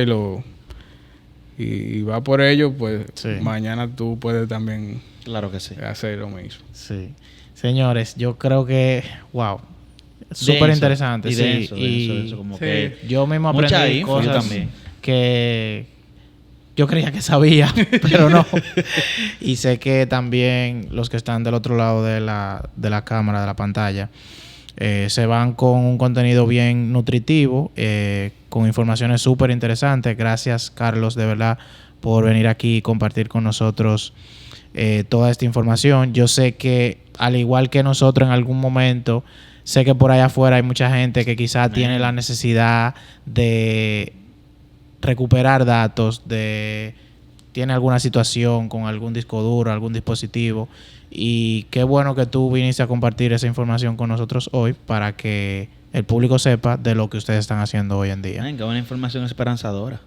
y va por ello, pues mañana tú puedes también claro que sí hacer lo mismo. Sí. Señores, yo creo que súper interesante. Y sí. denso, como que yo mismo aprendí cosas también. Que yo creía que sabía, pero no. Y sé que también los que están del otro lado de la cámara, de la pantalla, se van con un contenido bien nutritivo, con informaciones súper interesantes. Gracias, Carlos, de verdad, por venir aquí y compartir con nosotros toda esta información. Yo sé que, al igual que nosotros en algún momento, sé que por allá afuera hay mucha gente que quizás tiene la necesidad de recuperar datos, tiene alguna situación con algún disco duro, algún dispositivo. Y qué bueno que tú viniste a compartir esa información con nosotros hoy para que el público sepa de lo que ustedes están haciendo hoy en día. Venga, una información esperanzadora.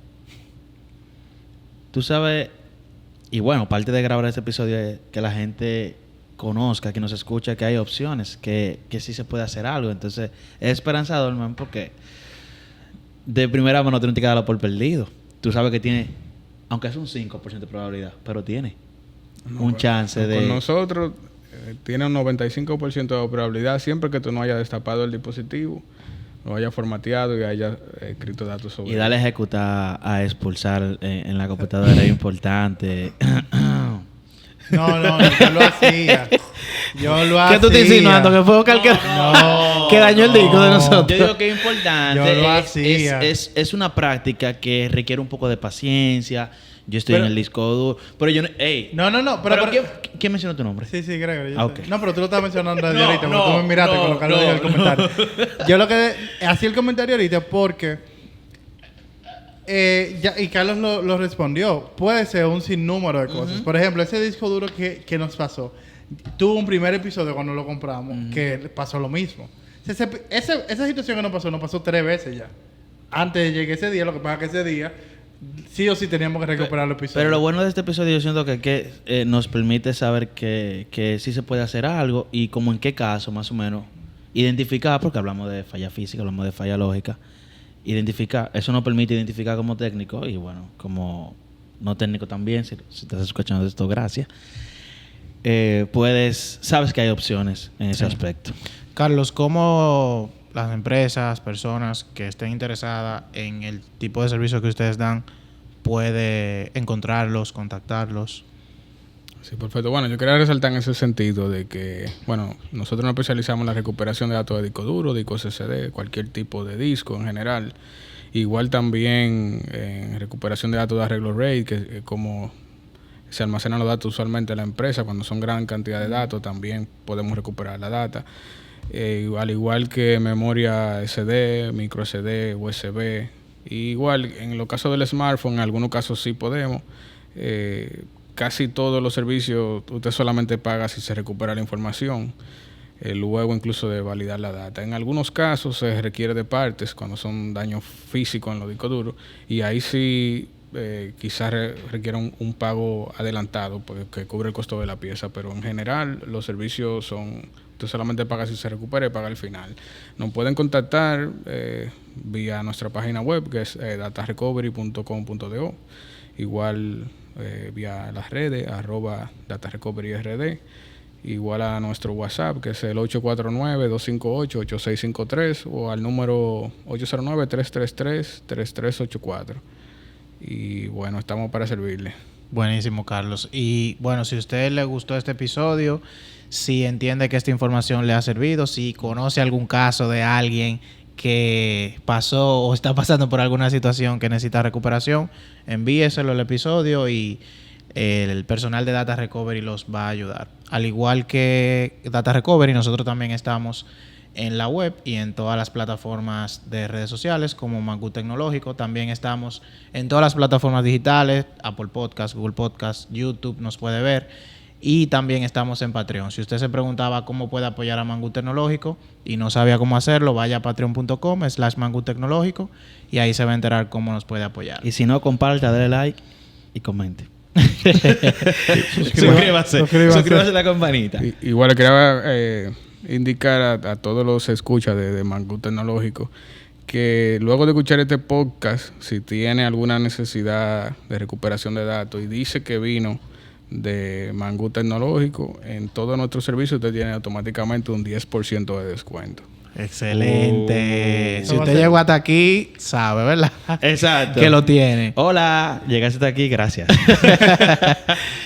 Tú sabes, y bueno, parte de grabar este episodio es que la gente conozca, que nos escucha, que hay opciones, que sí se puede hacer algo. Entonces, es esperanzador, man, porque de primera mano no te darlo por perdido. Tú sabes que tiene, aunque es un 5% de probabilidad, pero tiene un chance de... Con nosotros tiene un 95% de probabilidad siempre que tú no hayas destapado el dispositivo, lo hayas formateado y hayas escrito datos sobre él. Y darle a ejecutar, a expulsar en la computadora es importante. No, yo lo hacía. ¿Qué tú te insinuando? ¿Que fue Oscar que dañó el disco de nosotros? Yo digo que es importante. Yo lo hacía. Es una práctica que requiere un poco de paciencia. Yo estoy en el disco duro. Pero yo no... Ey. No. Pero ¿Quién mencionó tu nombre? Sí, Gregory. Okay. No, pero tú lo estabas mencionando desde ahorita. Porque tú me miraste con lo que dijo el comentario. Yo lo que hacía el comentario ahorita porque... y Carlos lo respondió. Puede ser un sinnúmero de cosas. Por ejemplo, ese disco duro que nos pasó. Tuvo un primer episodio cuando lo compramos que pasó lo mismo. Esa situación que nos pasó 3 veces ya. Antes de llegar ese día, lo que pasa es que ese día sí o sí teníamos que recuperar el episodio. Pero lo bueno de este episodio yo siento que nos permite saber que sí se puede hacer algo y como en qué caso más o menos identificar, porque hablamos de falla física, hablamos de falla lógica, identificar, eso nos permite identificar como técnico y bueno, como no técnico también, si estás escuchando esto, gracias. Sabes que hay opciones en ese aspecto. Carlos, ¿cómo las empresas, personas que estén interesadas en el tipo de servicio que ustedes dan puede encontrarlos, contactarlos? Sí, perfecto. Bueno, yo quería resaltar en ese sentido de que, bueno, nosotros nos especializamos en la recuperación de datos de disco duro, disco SSD, cualquier tipo de disco en general. Igual también en recuperación de datos de arreglo RAID, que como se almacenan los datos usualmente en la empresa, cuando son gran cantidad de datos, también podemos recuperar la data. Al igual que memoria SD, micro SD, USB. Igual, en los casos del smartphone, en algunos casos sí podemos. casi todos los servicios usted solamente paga si se recupera la información, luego incluso de validar la data. En algunos casos se requiere de partes cuando son daños físicos en los discos duros, y ahí sí quizás requiere un pago adelantado que cubre el costo de la pieza, pero en general los servicios son, usted solamente paga si se recupera y paga al final. Nos pueden contactar vía nuestra página web, que es datarecovery.com.do, igual vía las redes, @datarecoveryrd, igual a nuestro WhatsApp, que es el 849-258-8653, o al número 809-333-3384. Y bueno, estamos para servirle. Buenísimo, Carlos. Y bueno, si a usted le gustó este episodio, si entiende que esta información le ha servido, si conoce algún caso de alguien que pasó o está pasando por alguna situación que necesita recuperación, envíeselo el episodio y el personal de Data Recovery los va a ayudar. Al igual que Data Recovery, nosotros también estamos en la web y en todas las plataformas de redes sociales como Mangú Tecnológico. También estamos en todas las plataformas digitales, Apple Podcast, Google Podcast, YouTube, nos puede ver. Y también estamos en Patreon. Si usted se preguntaba cómo puede apoyar a Mangú Tecnológico y no sabía cómo hacerlo, vaya a patreon.com/Mangú Tecnológico y ahí se va a enterar cómo nos puede apoyar. Y si no, comparta, dale like y comente. Suscríbase. Suscríbase a la campanita. Igual quería indicar a todos los escuchas de Mangú Tecnológico que luego de escuchar este podcast, si tiene alguna necesidad de recuperación de datos y dice que vino de Mangú Tecnológico, en todos nuestros servicios usted tiene automáticamente un 10% de descuento. Excelente. Si usted llegó hasta aquí, sabe, ¿verdad? Exacto. Que lo tiene. Hola, llegaste hasta aquí, gracias.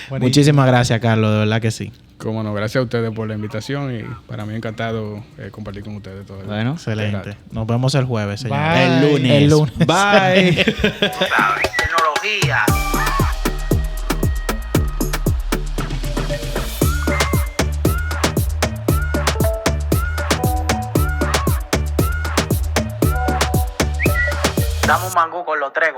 Muchísimas gracias, Carlos, de verdad que sí. Cómo no, gracias a ustedes por la invitación y para mí encantado compartir con ustedes todo. Bueno, excelente. Nos vemos el jueves, señor. Bye. El lunes. Bye. Tecnología. Damos mangú con los tres